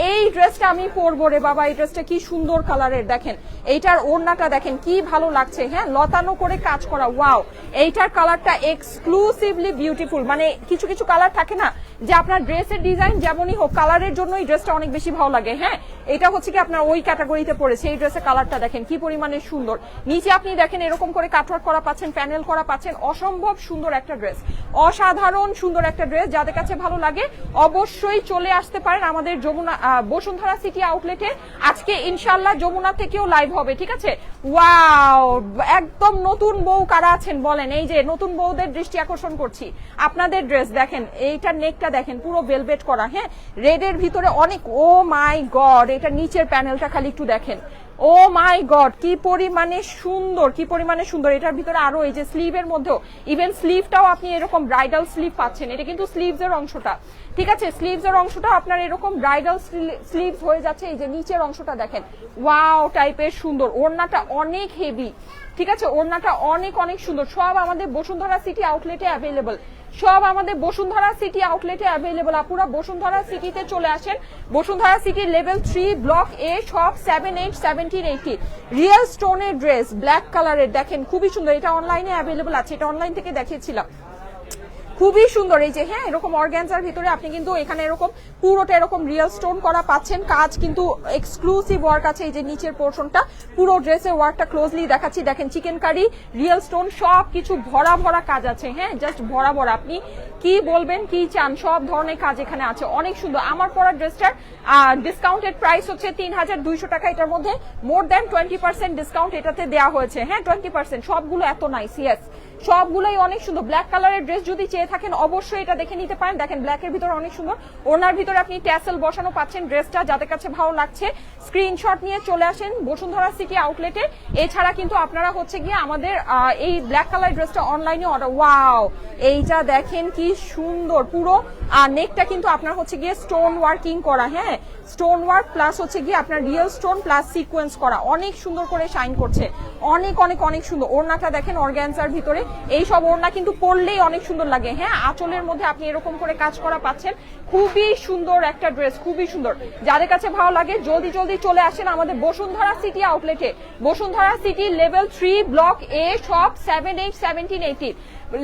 এই ড্রেসটা আমি পরবো রে বাবা, এই ড্রেসটা কি সুন্দর কালারের, দেখেন এইটার ওড়নাটা দেখেন কি ভালো লাগছে, হ্যাঁ লতানো করে কাজ করা, ওয়াও। এইটার কালারটা এক্সক্লুসিভলি বিউটিফুল, মানে কিছু কিছু কালার থাকে না যে আপনার ড্রেসের ডিজাইন যেমনই হোক কালারের জন্য এই ড্রেসটা অনেক বেশি ভালো লাগে, হ্যাঁ এটা হচ্ছে কি আপনার ওই ক্যাটাগরিতে পড়েছে। এই ড্রেসের কালারটা দেখেন কি পরিমাণে সুন্দর, নিচে আপনি দেখেন এরকম করে কাটওয়ার্ক করা পাচ্ছেন, প্যানেল করা পাচ্ছেন, অসম্ভব সুন্দর একটা ড্রেস, অসাধারণ সুন্দর একটা ড্রেস। যাদের কাছে ভালো লাগে অবশ্যই চলে আসতে পারেন আমাদের যমুনা বসুন্ধরা সিটি আউটলেটে। আজকে ইনশাল্লাহ যমুনা থেকেও লাইভ হবে, ঠিক আছে। ওয়াও, একদম নতুন বউ কারা আছেন বলেন, এই যে নতুন বউদের দৃষ্টি আকর্ষণ করছি, আপনাদের ড্রেস দেখেন, এইটার নেকটা দেখেন পুরো ভেলভেট করা, হ্যাঁ রেডের ভিতরে অনেক, ও মাই গড, এটা নিচের প্যানেলটা খালি একটু দেখেন, ও মাই গড কি পরিমাণে সুন্দর, কি পরিমাণে সুন্দর। এটার ভিতরে আরো এই যে স্লিভের মধ্যেও, ইভেন স্লিভটাও আপনি এরকম ব্রাইডাল স্লিভ পাচ্ছেন, এটা কিন্তু স্লিভস এর অংশটা, ঠিক আছে স্লিভস এর অংশটা আপনার এরকম ব্রাইডাল স্লিভস হয়ে যাচ্ছে। এই যে নিচের অংশটা দেখেন, ওয়াও টাইপের সুন্দর, ওড়নাটা অনেক হেভি, ঠিক আছে ওড়নাটা অনেক অনেক সুন্দর। সব আমাদের বসুন্ধরা সিটি আউটলেটে অ্যাভেলেবল, সব আমাদের বসুন্ধরা সিটি আউটলেটে অ্যাভেলেবল। আপুরা বসুন্ধরা সিটিতে চলে আসেন, Bashundhara city level 3 block A, সব 7, 8, 17, 18 রিয়েল স্টোনের ড্রেস ব্ল্যাক কালারের, দেখেন খুবই সুন্দর। এটা অনলাইনে অ্যাভেলেবল আছে, এটা অনলাইন থেকে দেখিয়েছিলাম, খুবই সুন্দর। এই যে হ্যাঁ এরকম অর্গানজার ভিতরে আপনি কিন্তু এখানে এরকম পুরোটা এরকম রিয়েল স্টোন করা পাচ্ছেন, কাজ কিন্তু এক্সক্লুসিভ ওয়ার্ক আছে। এই যে নিচের পোর্শনটা পুরো ড্রেসের ওয়ার্কটা ক্লোজলি দেখাচ্ছি, দেখেন চিকেন কারি রিয়েল স্টোন সবকিছু ভরা ভরা কাজ আছে, হ্যাঁ জাস্ট ভরা ভরা, আপনি কি বলবেন কি চান সব ধরনের কাজ এখানে আছে, অনেক সুন্দর। আমার পরা ড্রেসটার ডিসকাউন্টেড প্রাইস হচ্ছে 3200 টাকা, এটার মধ্যে মোর দ্যান 20% ডিসকাউন্ট এটাতে দেওয়া হয়েছে, হ্যাঁ 20%। সবগুলো এত নাইস, ইয়েস সবগুলোই অনেক সুন্দর। ব্ল্যাক কালারের ড্রেস যদি চেয়ে থাকেন অবশ্যই এটা দেখে নিতে পারেন, দেখেন ব্ল্যাকের ভিতরে অনেক সুন্দর, ওনার ভিতরে আপনি ট্যাসেল বসানো পাচ্ছেন। ড্রেসটা যাদের কাছে ভালো লাগছে স্ক্রিনশট নিয়ে চলে আসেন বসুন্ধরা সিটি আউটলেটে। এছাড়া কিন্তু আপনারা হচ্ছে গিয়ে আমাদের এই ব্ল্যাক কালার ড্রেসটা অনলাইনে অর্ডার, ওয়াও এইটা দেখেন কি সুন্দর, পুরো নেকটা কিন্তু আপনার হচ্ছে গিয়ে স্টোন ওয়ার্কিং করা, হ্যাঁ স্টোন ওয়ার্ক প্লাস হচ্ছে গিয়ে আপনার রিয়েল স্টোন প্লাস সিকোয়েন্স করা, অনেক সুন্দর করে শাইন করছে, অনেক অনেক অনেক সুন্দর। ওড়নাটা দেখেন অর্গানজার ভিতরে, এই সব ওড়না কিন্তু পরলেই অনেক সুন্দর লাগে, হ্যাঁ আঁচলের মধ্যে আপনি এরকম করে কাজ করা পাচ্ছেন, খুবই সুন্দর একটা ড্রেস, খুবই সুন্দর। যাদের কাছে ভালো লাগে জলদি জলদি চলে আসেন আমাদের বসুন্ধরা সিটি আউটলেটে, Bashundhara city level 3 block A, সব 7, 8, 17, 18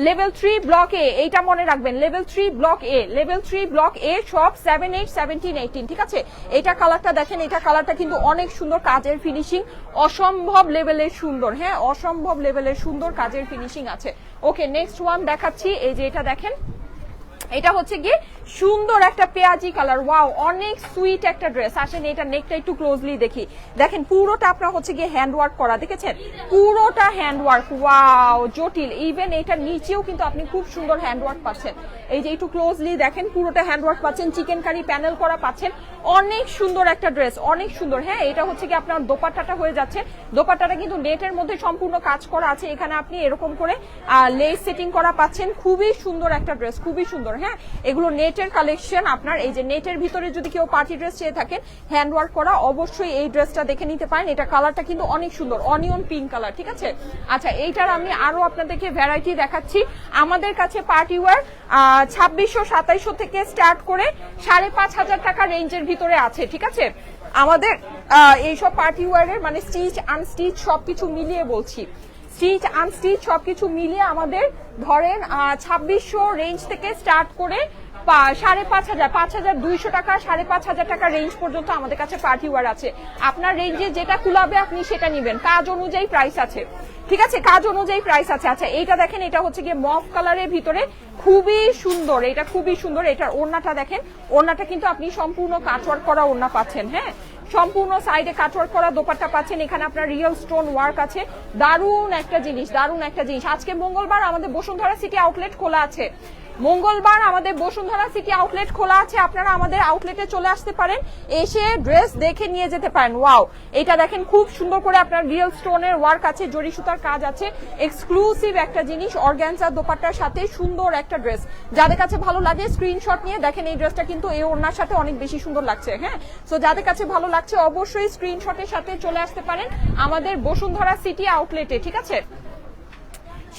লেভেল 3 ব্লক এ, এইটা মনে রাখবেন level 3 block A, level 3 block A, সব 7, 8, 17, 18, ঠিক আছে। এটা কালারটা দেখেন, এটা কালারটা কিন্তু অনেক সুন্দর, কাজের ফিনিশিং অসম্ভব লেভেলের সুন্দর, হ্যাঁ অসম্ভব লেভেলের সুন্দর কাজের ফিনিশিং আছে। ওকে নেক্সট ওয়ান দেখাচ্ছি, এই যে এটা দেখেন, এটা হচ্ছে গিয়ে সুন্দর একটা পেঁয়াজি কালার, ওয়াও অনেক সুইট একটা ড্রেস। আসেন এটা নেকটা একটু ক্লোজলি দেখি, দেখেন পুরোটা আপনার হচ্ছে গিয়ে হ্যান্ড ওয়ার্ক করা, দেখেছেন পুরোটা হ্যান্ড ওয়ার্ক, ওয়াও জটিল। ইভেন এটা নিচেও কিন্তু আপনি খুব সুন্দর হ্যান্ড ওয়ার্ক পাচ্ছেন, এই যে একটু ক্লোজলি দেখেন পুরোটা হ্যান্ড ওয়ার্ক পাচ্ছেন, চিকেন কারি প্যানেল করা পাচ্ছেন, অনেক সুন্দর একটা ড্রেস, অনেক সুন্দর। হ্যাঁ এটা হচ্ছে কি আপনার দোপাট্টাটা হয়ে যাচ্ছে, দোপাট্টাটা কিন্তু নেটের মধ্যে সম্পূর্ণ কাজ করা আছে, এখানে আপনি এরকম করে লেস সেটিং করা পাচ্ছেন, খুবই সুন্দর একটা ড্রেস, খুবই সুন্দর। হ্যাঁ এগুলো নেটের কালেকশন, আপনার এই যে নেটের ভিতরে যদি কেউ পার্টি ড্রেস চেয়ে থাকেন হ্যান্ড ওয়ার্ক করা, অবশ্যই এই ড্রেসটা দেখে নিতে পারেন। এটা কালারটা কিন্তু অনেক সুন্দর, অনিয়ন পিঙ্ক কালার, ঠিক আছে। আচ্ছা এইটার আমি আরো আপনাদেরকে ভ্যারাইটি দেখাচ্ছি। আমাদের কাছে পার্টি ওয়্যার 2600-2700 থেকে স্টার্ট করে 5500 টাকা রেঞ্জের ভিতরে আছে, ঠিক আছে। আমাদের এইসব পার্টি ওয়্যারের মানে স্টিচ আনস্টিচ সবকিছু মিলিয়ে বলছি, স্টিচ আনস্টিচ সবকিছু মিলিয়ে আমাদের ধরেন 2600 রেঞ্জ থেকে স্টার্ট করে 5500, 5200 টাকা, 5500 টাকা রেঞ্জ পর্যন্ত আমাদের কাছে পার্টি ওয়্যার আছে। আপনার রেঞ্জে যেটা কুলাবে আপনি সেটা নিবেন, কাজ অনুযায়ী প্রাইস আছে, ঠিক আছে, কাজ অনুযায়ী প্রাইস আছে। আচ্ছা এইটা দেখেন, এটা হচ্ছে গিয়ে মফ কালারের ভিতরে, খুবই সুন্দর, এটা খুবই সুন্দর। এটার ওড়নাটা দেখেন, ওড়নাটা কিন্তু আপনি সম্পূর্ণ কাটওয়ার্ক করা ওড়না পাচ্ছেন, হ্যাঁ সম্পূর্ণ সাইডে কাটওয়ার্ক করা দোপাট্টা পাচ্ছেন, এখানে আপনার রিয়েল স্টোন ওয়ার্ক আছে, দারুণ একটা জিনিস, দারুণ একটা জিনিস। আজকে মঙ্গলবার আমাদের বসুন্ধরা সিটি আউটলেট খোলা আছে, মঙ্গলবার আমাদের বসুন্ধরা সিটি আউটলেট খোলা আছে, আপনারা আমাদের আউটলেটে চলে আসতে পারেন, এসে ড্রেস দেখে নিয়ে যেতে পারেন। ওয়াও এটা দেখেন খুব সুন্দর করে আপনার রিয়েল স্টোনের ওয়ার্ক আছে, জরি সুতার কাজ আছে, এক্সক্লুসিভ একটা জিনিস, অর্গানজা দোপাট্টার সাথে সুন্দর একটা ড্রেস। যাদের কাছে ভালো লাগে স্ক্রিনশট নিয়ে দেখেন, এই ড্রেসটা কিন্তু এই ওড়নার সাথে অনেক বেশি সুন্দর লাগছে, হ্যাঁ সো যাদের কাছে ভালো লাগছে অবশ্যই স্ক্রিনশটের সাথে চলে আসতে পারেন আমাদের বসুন্ধরা সিটি আউটলেটে, ঠিক আছে।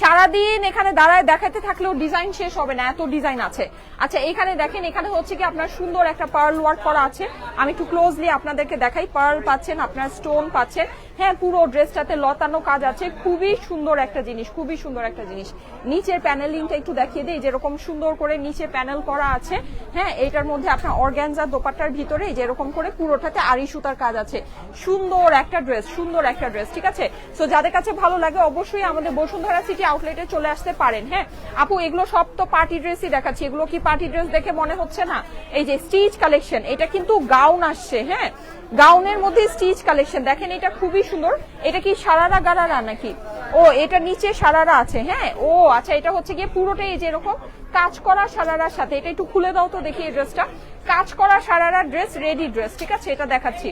সারাদিন এখানে দাঁড়ায় দেখাতে থাকলেও ডিজাইন শেষ হবে না, এত ডিজাইন আছে। আচ্ছা এখানে দেখেন, এখানে হচ্ছে কি আপনার সুন্দর একটা পার্ল ওয়ার্ক করা আছে, আমি একটু ক্লোজলি আপনাদেরকে দেখাই। পার্ল পাচ্ছেন, আপনার স্টোন পাচ্ছেন, হ্যাঁ পুরো ড্রেসটাতে লতানো কাজ আছে, খুবই সুন্দর একটা জিনিস, খুবই সুন্দর একটা জিনিস। নিচের প্যানেলিংটা একটু দেখিয়ে দিই, যেরকম সুন্দর করে নিচে প্যানেল করা আছে, হ্যাঁ এটার মধ্যে আপনার অর্গানজা দোপাট্টার ভিতরে যেরকম করে পুরোটাতে আড়ি সুতার কাজ আছে। সুন্দর একটা ড্রেস, সুন্দর একটা ড্রেস, ঠিক আছে। সো যাদের কাছে ভালো লাগে অবশ্যই আমাদের বসুন্ধরা সিটি আউটলেটে চলে আসতে পারেন। হ্যাঁ আপু এগুলো সব তো পার্টি ড্রেসই দেখাচ্ছি, এগুলো কি পার্টি ড্রেস দেখে মনে হচ্ছে না? এই যে স্টিচ কালেকশন, এটা কিন্তু গাউন আসছে, হ্যাঁ গাউনের মধ্যে স্টিচ কালেকশন দেখেন, এটা খুবই সুন্দর। এটা কি সারারা গারারা নাকি? ও এটা নিচে সারারা আছে, হ্যাঁ ও আচ্ছা এটা হচ্ছে গিয়ে পুরোটাই যে এরকম কাজ করা সারারার সাথে। এটা একটু খুলে দাও তো দেখি এই ড্রেসটা, কাজ করা সারারা ড্রেস, রেডি ড্রেস, ঠিক আছে এটা দেখাচ্ছি।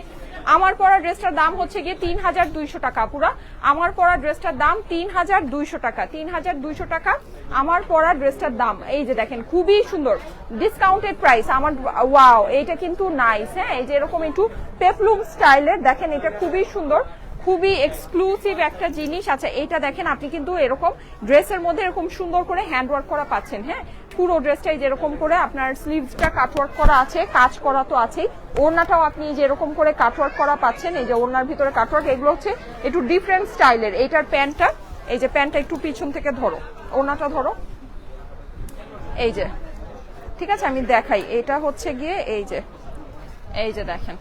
আমার পরা ড্রেসটার দাম হচ্ছে গিয়ে 3200 টাকা পুরা। আমার পরা ড্রেসটার দাম 3200 টাকা, 3200 টাকা আমার পরা ড্রেসটার দাম। এই যে দেখেন খুবই সুন্দর ডিসকাউন্টেড প্রাইস আমার। ওয়াও এটা কিন্তু নাইস, হ্যাঁ এই যে এরকম একটু পেপলুম স্টাইলের দেখেন, এটা খুবই সুন্দর, খুবই এক্সক্লুসিভ একটা জিনিস। আচ্ছা এটা দেখেন আপনি কিন্তু এরকম ড্রেসের মধ্যে এরকম সুন্দর করে হ্যান্ড ওয়ার্ক করা পাচ্ছেন, হ্যাঁ পুরো ড্রেসটাই যেরকম করে আপনার স্লিভসটা কাটওয়ার্ক করা আছে, কাজ করা তো আছেই, ওড়নাটাও আপনি যেরকম করে কাটওয়ার্ক করা পাচ্ছেন। এই যে ওড়নার ভিতরে কাটওয়ার্ক, এগুলো হচ্ছে একটু ডিফারেন্ট স্টাইলের। এইটার প্যান্টটা, এই যে প্যান্টটা একটু পিছন থেকে ধরো, ওড়নাটা ধরো, এই যে ঠিক আছে আমি দেখাই। এটা হচ্ছে গিয়ে এই যে দেখেন,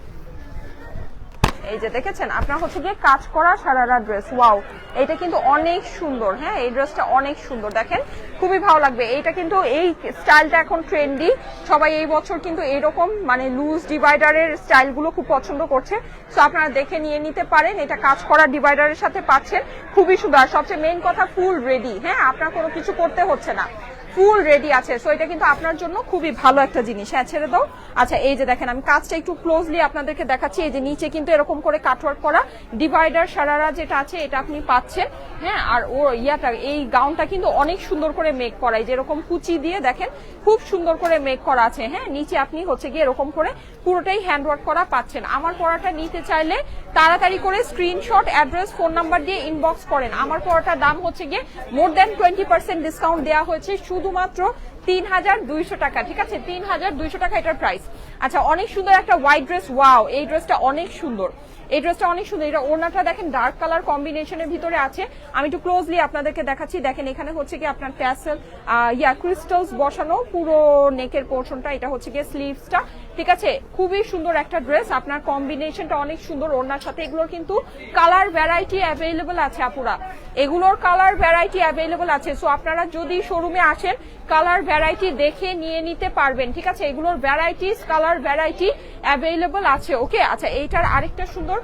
এই যে দেখেছেন আপনার হচ্ছে গিয়ে কাজ করা সারারা ড্রেস। ওয়াও এটা কিন্তু অনেক সুন্দর, হ্যাঁ এই ড্রেসটা অনেক সুন্দর, দেখেন খুবই ভালো লাগবে। এটা কিন্তু এই স্টাইলটা এখন ট্রেন্ডি, সবাই এই বছর কিন্তু এইরকম মানে লুজ ডিভাইডারের স্টাইলগুলো খুব পছন্দ করছে। সো আপনারা দেখে নিয়ে নিতে পারেন, এটা কাজ করা ডিভাইডারের সাথে পাচ্ছেন, খুবই সুন্দর। আর সবচেয়ে মেইন কথা ফুল রেডি, হ্যাঁ আপনার কোনো কিছু করতে হচ্ছে না, ফুল রেডি আছে। সো এটা কিন্তু আপনার জন্য খুবই ভালো একটা জিনিস, হ্যাঁ ছেড়ে দাও। আচ্ছা এই যে দেখেন আমি কাজটা একটু ক্লোজলি আপনাদেরকে দেখাচ্ছি। এই যে নিচে কিন্তু এরকম করে কাটওয়ার্ক করা ডিভাইডার সারারা যেটা আছে এটা আপনি পাচ্ছেন, হ্যাঁ আর ও ইয়াটা এই গাউনটা কিন্তু অনেক সুন্দর করে মেক করা, এই যে এরকম কুচি দিয়ে দেখেন খুব সুন্দর করে মেক করা আছে, হ্যাঁ নিচে আপনি হচ্ছে গিয়ে এরকম করে পুরোটাই হ্যান্ডওয়ার্ক করা পাচ্ছেন। আমার পড়াটা নিতে চাইলে তাড়াতাড়ি করে স্ক্রিনশট, অ্যাড্রেস, ফোন নাম্বার দিয়ে ইনবক্স করেন। আমার পড়াটার দাম হচ্ছে গিয়ে মোর দ্যান 20% ডিসকাউন্ট দেওয়া হয়েছে, শুধুমাত্র 3200 টাকা, ঠিক আছে 3200 টাকা এটার প্রাইস। আচ্ছা অনেক সুন্দর একটা হোয়াইট ড্রেস, ওয়াও এই ড্রেসটা অনেক সুন্দর, এই ড্রেসটা অনেক সুন্দর। এটা ওড়নাটা দেখেন ডার্ক কালার কম্বিনেশনের ভিতরে আছে, আমি একটু ক্লোজলি আপনাদেরকে দেখাচ্ছি। দেখেন এখানে হচ্ছে কি আপনার ট্যাসেল ক্রিস্টালস বসানো পুরো নেকের পোর্শনটা, এটা হচ্ছে গিয়ে স্লিভসটা, ঠিক আছে খুবই সুন্দর একটা ড্রেস। আপনার কম্বিনেশনটা অনেক সুন্দর ওড়নার সাথে। এগুলোর কিন্তু কালার ভ্যারাইটি অ্যাভেলেবল আছে আপুরা, এগুলোর কালার ভ্যারাইটি অ্যাভেলেবল আছে। সো আপনারা যদি শোরুমে আসেন কালার ভ্যারাইটি দেখে নিয়ে নিতে পারবেন, ঠিক আছে এগুলোর ভ্যারাইটিস কালার ভ্যারাইটি অ্যাভেলেবল আছে। ওকে আচ্ছা এইটার আরেকটা সুন্দর,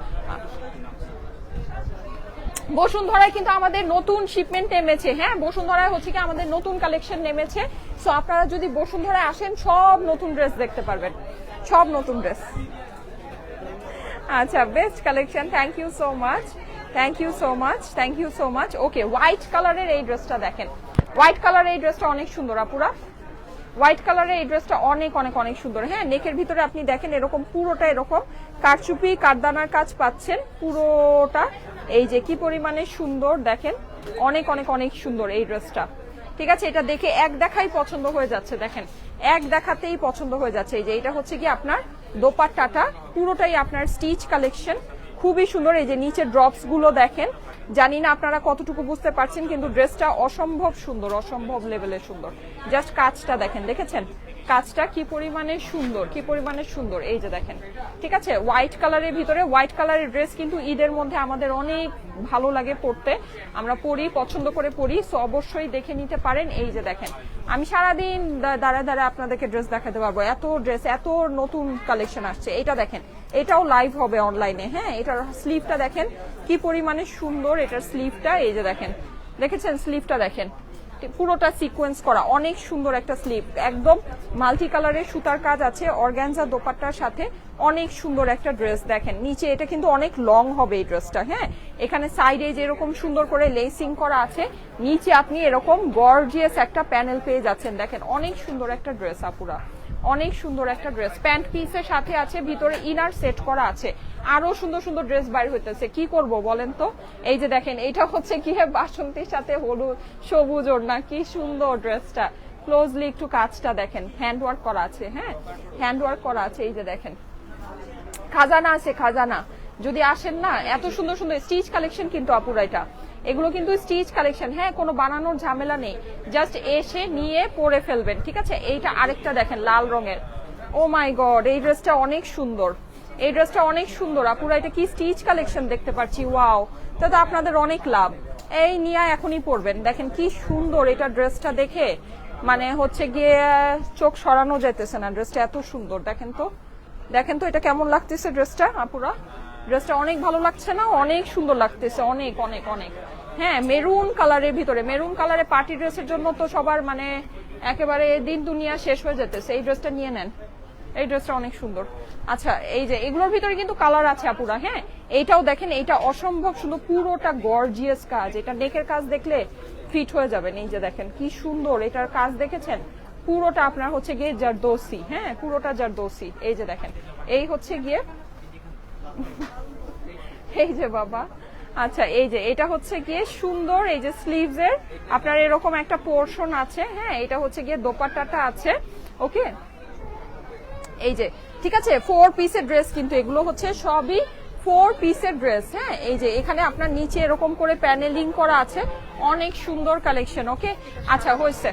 বসুন্ধরায় কিন্তু আমাদের নতুন শিপমেন্ট নেমেছে, হ্যাঁ বসুন্ধরায় হচ্ছে কি আমাদের নতুন কালেকশন নেমেছে। সো আপনারা যদি বসুন্ধরায় আসেন সব নতুন ড্রেস দেখতে পারবেন, সব নতুন ড্রেস। আচ্ছা best collection, thank you so much, thank you so much, thank you so much. Okay white কালারের এই ড্রেসটা দেখেন, হোয়াইট কালারের এই ড্রেসটা অনেক সুন্দর আপুরা, হোয়াইট কালারের এই ড্রেসটা অনেক অনেক অনেক সুন্দর। হ্যাঁ নেকের ভিতরে আপনি দেখেন এরকম পুরোটা এরকম কারচুপি কারদানার কাজ পাচ্ছেন পুরোটা, এই যে কি পরিমাণে সুন্দর দেখেন, অনেক অনেক অনেক সুন্দর এই ড্রেসটা, ঠিক আছে এটা দেখে এক দেখাই পছন্দ হয়ে যাচ্ছে, দেখেন এক দেখাতেই পছন্দ হয়ে যাচ্ছে। এই যে এটা হচ্ছে কি আপনার দোপাট্টাটা পুরোটাই আপনার স্টিচ কালেকশন, খুবই সুন্দর। এই যে নিচে ড্রপস গুলো দেখেন, জানি না আপনারা কতটুকু বুঝতে পারছেন, কিন্তু ড্রেসটা অসম্ভব সুন্দর, অসম্ভব লেভেলের সুন্দর। জাস্ট কাজটা দেখেন, দেখেছেন কাজটা কি পরিমাণে সুন্দর, কি পরিমাণে সুন্দর। এই যে দেখেন, ঠিক আছে হোয়াইট কালারের ভিতরে, হোয়াইট কালারের ড্রেস কিন্তু ঈদের মধ্যে আমাদের অনেক ভালো লাগে পরতে, আমরা পরি, পছন্দ করে পরি। সো অবশ্যই দেখে নিতে পারেন। এই যে দেখেন আমি সারাদিন দাঁড়ায় দাঁড়ায় আপনাদেরকে ড্রেস দেখাতে পারবো, এত ড্রেস, এত নতুন কালেকশন আসছে। এটা দেখেন এটাও লাইভ হবে অনলাইনে, হ্যাঁ এটার স্লিভটা দেখেন কি পরিমাণে সুন্দর, এটার স্লিভটা এই যে দেখেন, দেখেছেন স্লিভটা দেখেন পুরোটা সিকোয়েন্স করা, অনেক সুন্দর একটা স্লিভ, একদম মাল্টি কালারের সুতার কাজ আছে অর্গানজা দোপাট্টার সাথে, অনেক সুন্দর একটা ড্রেস। দেখেন নিচে এটা কিন্তু অনেক লং হবে এই ড্রেসটা, হ্যাঁ এখানে সাইডে যেরকম সুন্দর করে লেসিং করা আছে, নিচে আপনি এরকম গর্জিয়াস একটা প্যানেল পেয়ে যাচ্ছেন। দেখেন অনেক সুন্দর একটা ড্রেস আপুরা, অনেক সুন্দর একটা ড্রেস, প্যান্ট পিসের সাথে আছে, ভিতরে ইনার সেট করা আছে। আরো সুন্দর সুন্দর ড্রেস বাইর হইতেছে, কি করব বলেন তো। এই যে দেখেন, এটা হচ্ছে কি বাসন্তীর সাথে হলুদ সবুজ ওড়না, কি সুন্দর ড্রেসটা। ক্লোজলি একটু কাজটা দেখেন, হ্যান্ড ওয়ার্ক করা আছে, হ্যাঁ হ্যান্ড ওয়ার্ক করা আছে। এই যে দেখেন, খাজানা আছে, খাজানা। যদি আসেন না, এত সুন্দর সুন্দর স্টিচ কালেকশন কিন্তু আপুরা, এগুলো কিন্তু স্টিচ কালেকশন, হ্যাঁ কোনো বানানোর ঝামেলা নেই, জাস্ট এসে নিয়ে পরে ফেলবেন, ঠিক আছে। এইটা আরেকটা দেখেন লাল রঙের, ও মাই গড, এই ড্রেসটা অনেক সুন্দর, এই ড্রেসটা অনেক সুন্দর আপুরা। এটা কি স্টিচ কালেকশন দেখতে পাচ্ছি, ওয়াও, তো আপনাদের অনেক লাভ। এই নিয়ে এখনই পরবেন, দেখেন কি সুন্দর এটা ড্রেসটা, দেখে মানে হচ্ছে গিয়ে চোখ সরানো যাইতেছে না, ড্রেসটা এত সুন্দর। দেখেন তো, দেখেন তো এটা কেমন লাগতেছে ড্রেসটা আপুরা, ড্রেসটা অনেক ভালো লাগছে না, অনেক সুন্দর লাগতেছে, অনেক অনেক অনেক। হ্যাঁ মেরুন কালারের ভিতরে, মেরুন কালারে পার্টি ড্রেসের জন্য তো সবার মানে একেবারে দিন দুনিয়া শেষ হয়ে যেতেছে, এই ড্রেসটা নিয়ে নেন, এই ড্রেসটা অনেক সুন্দর। আচ্ছা এই যে এগুলোর ভিতরে কিন্তু কালার আছে আপুরা, হ্যাঁ এইটাও দেখেন, এইটা অসম্ভব সুন্দর, পুরোটা গর্জিয়াস কাজ, এটা নেকের কাজ দেখলে ফিট হয়ে যাবেন। এই যে দেখেন কি সুন্দর এটার কাজ, দেখেছেন পুরোটা আপনার হচ্ছে গিয়ে জারদোসি, হ্যাঁ পুরোটা জারদোসি। এই যে দেখেন, এই হচ্ছে গিয়ে এই যে বাবা, আচ্ছা এই যে এটা হচ্ছে গিয়ে সুন্দর, এই যে স্লিভস এর আপনার এরকম একটা পোর্শন আছে, হ্যাঁ এটা হচ্ছে গিয়ে দোপাট্টাটা আছে, ওকে। এই যে ঠিক আছে, 4 পিসের ড্রেস, কিন্তু এগুলো হচ্ছে সবই 4 পিসের ড্রেস, হ্যাঁ এই যে এখানে আপনার নিচে এরকম করে প্যানেলিং করা আছে, অনেক সুন্দর কালেকশন, ওকে। আচ্ছা হয়েছে,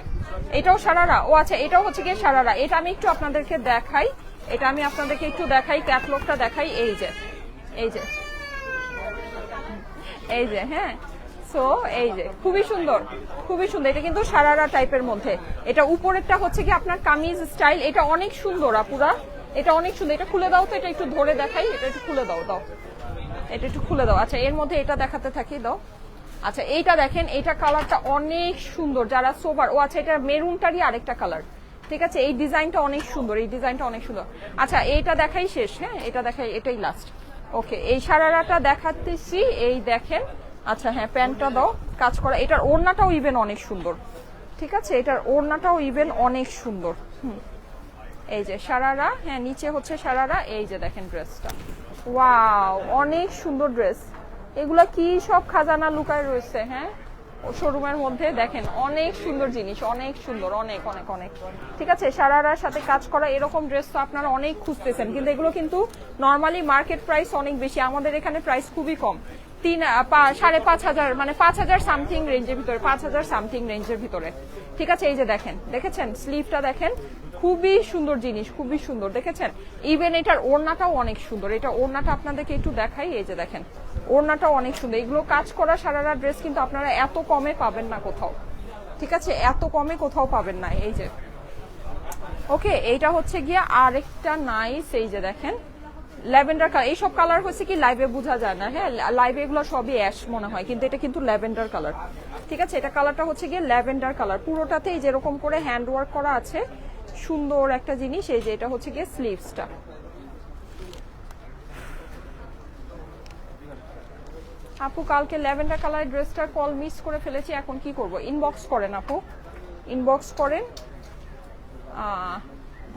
এটাও সারারা, ও আচ্ছা এটাও হচ্ছে গিয়ে সারারা। এটা আমি একটু আপনাদেরকে দেখাই, এটা আমি আপনাদেরকে একটু দেখাই, ক্যাটলগটা দেখাই। এই যে এই যে এই যে, হ্যাঁ সো এই যে খুবই সুন্দর, খুবই সুন্দর, এটা কিন্তু সারারা টাইপের মধ্যে। এটা উপরেরটা হচ্ছে কি আপনার কামিজ স্টাইল, এটা অনেক সুন্দর আপুরা, এটা অনেক সুন্দর। এটা খুলে দাও তো, এটা একটু ধরে দেখাই, এটা একটু খুলে দাও, দাও এটা একটু খুলে দাও। আচ্ছা এর মধ্যে এটা দেখাতে থাকি, দাও। আচ্ছা এইটা দেখেন, এইটা কালারটা অনেক সুন্দর, যারা সোবার, ও আচ্ছা এটা মেরুনটারই আরেকটা কালার, ঠিক আছে। এই ডিজাইনটা অনেক সুন্দর, এই ডিজাইনটা অনেক সুন্দর। আচ্ছা এইটা দেখাই শেষ, হ্যাঁ এটা দেখাই, এটাই লাস্ট, ওকে। এই সারারাটা দেখাতেছি, এই দেখেন। আচ্ছা হ্যাঁ প্যান্টটা দাও, কাজ করা, এটার ওড়নাটাও ইভেন অনেক সুন্দর, ঠিক আছে, এটার ওড়নাটাও ইভেন অনেক সুন্দর। এই যে সারারা, হ্যাঁ নিচে হচ্ছে সারারা। এই যে দেখেন ড্রেসটা, ওয়াও অনেক সুন্দর ড্রেস। এগুলা কি সব খাজানা লুকায় রয়েছে, হ্যাঁ শোরুমের মধ্যে, দেখেন অনেক সুন্দর জিনিস, অনেক সুন্দর, অনেক অনেক অনেক, ঠিক আছে। সারারার সাথে কাজ করা এরকম ড্রেস তো আপনারা অনেক খুঁজতেছেন, কিন্তু এগুলো কিন্তু নর্মালি মার্কেট প্রাইস অনেক বেশি, আমাদের এখানে প্রাইস খুবই কম, 5,500 মানে 5,000 সামথিং রেঞ্জের ভিতরে, 5,000 সামথিং রেঞ্জের ভিতরে, ঠিক আছে। এই যে দেখেন, দেখেছেন স্লিভটা দেখেন, খুবই সুন্দর জিনিস, খুবই সুন্দর, দেখেছেন। ইভেন এটার ওড়নাটাও অনেক সুন্দর, এটা ওড়নাটা আপনাদেরকে একটু দেখাই, এই যে দেখেন ওড়নাটাও অনেক সুন্দর। এগুলো কাজ করা সারারা ড্রেস কিন্তু আপনারা এত কমে পাবেন না কোথাও, ঠিক আছে, এত কমে কোথাও পাবেন না। এই যে ওকে, এইটা হচ্ছে গিয়ে আরেকটা নাইস, এই যে দেখেন ল্যাভেন্ডার কালার। এইসব কালার হচ্ছে কি লাইভে বোঝা যায় না, হ্যাঁ লাইভে এগুলো সবই অ্যাশ মনে হয়, কিন্তু এটা কিন্তু ল্যাভেন্ডার কালার, ঠিক আছে। এটা কালারটা হচ্ছে গিয়ে ল্যাভেন্ডার কালার, পুরোটাতেই যেরকম করে হ্যান্ড ওয়ার্ক করা আছে, সুন্দর একটা জিনিস। এই যে এটা হচ্ছে গিয়ে স্লিভসটা, আপু কালকে ল্যাভেন্ডার কালার ড্রেসটার কল মিস করে ফেলেছি, এখন কি করব? ইনবক্স করেন আপু, ইনবক্স করেন,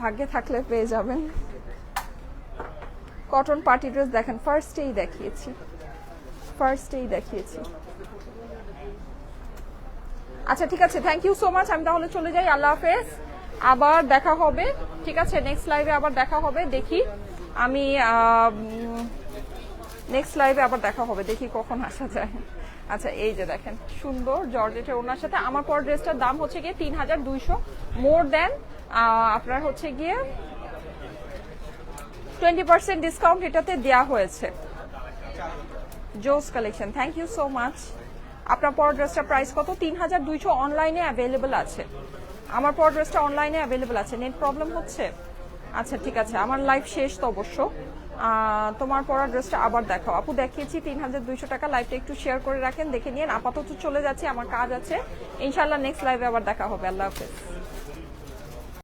ভাগ্যে থাকলে পেয়ে যাবেন। কটন পার্টি ড্রেস দেখেন, ফার্স্টেই দেখিয়েছি, ফার্স্টেই দেখিয়েছি। আচ্ছা ঠিক আছে, থ্যাংক ইউ সো মাচ, আমি তাহলে চলে যাই, আল্লাহ হাফেজ, আবার দেখা হবে, ঠিক আছে। নেক্সট লাইভে আবার দেখা হবে, দেখি আমি নেক্সট লাইভে আবার দেখা হবে, দেখি কখন আসা যায়। আচ্ছা এই যে দেখেন সুন্দর জর্জেটের ওনার সাথে, আমার পর ড্রেসটার দাম হচ্ছে গিয়ে 3,200, মোর দেন আপনার হচ্ছে গিয়ে 20% ডিসকাউন্ট এটাতে দেওয়া হয়েছে। জোস collection, thank you so much. আপনার পর ড্রেসটার প্রাইস কত? 3,200, অনলাইনে অ্যাভেলেবেল আছে, আমার পর ড্রেসটা অনলাইনে অ্যাভেলেবেল আছে। নেট প্রবলেম হচ্ছে? আচ্ছা ঠিক আছে, আমার লাইভ শেষ তো অবশ্য, তোমার পরা ড্রেসটা আবার দেখাও আপু। দেখিয়েছি 3,200 টাকা, লাইভটা একটু শেয়ার করে রাখেন, দেখে নিন। আপাতত চলে যাচ্ছে, আমার কাজ আছে, ইনশাল্লাহ নেক্সট লাইভে আবার দেখা হবে, আল্লাহ হাফেজ।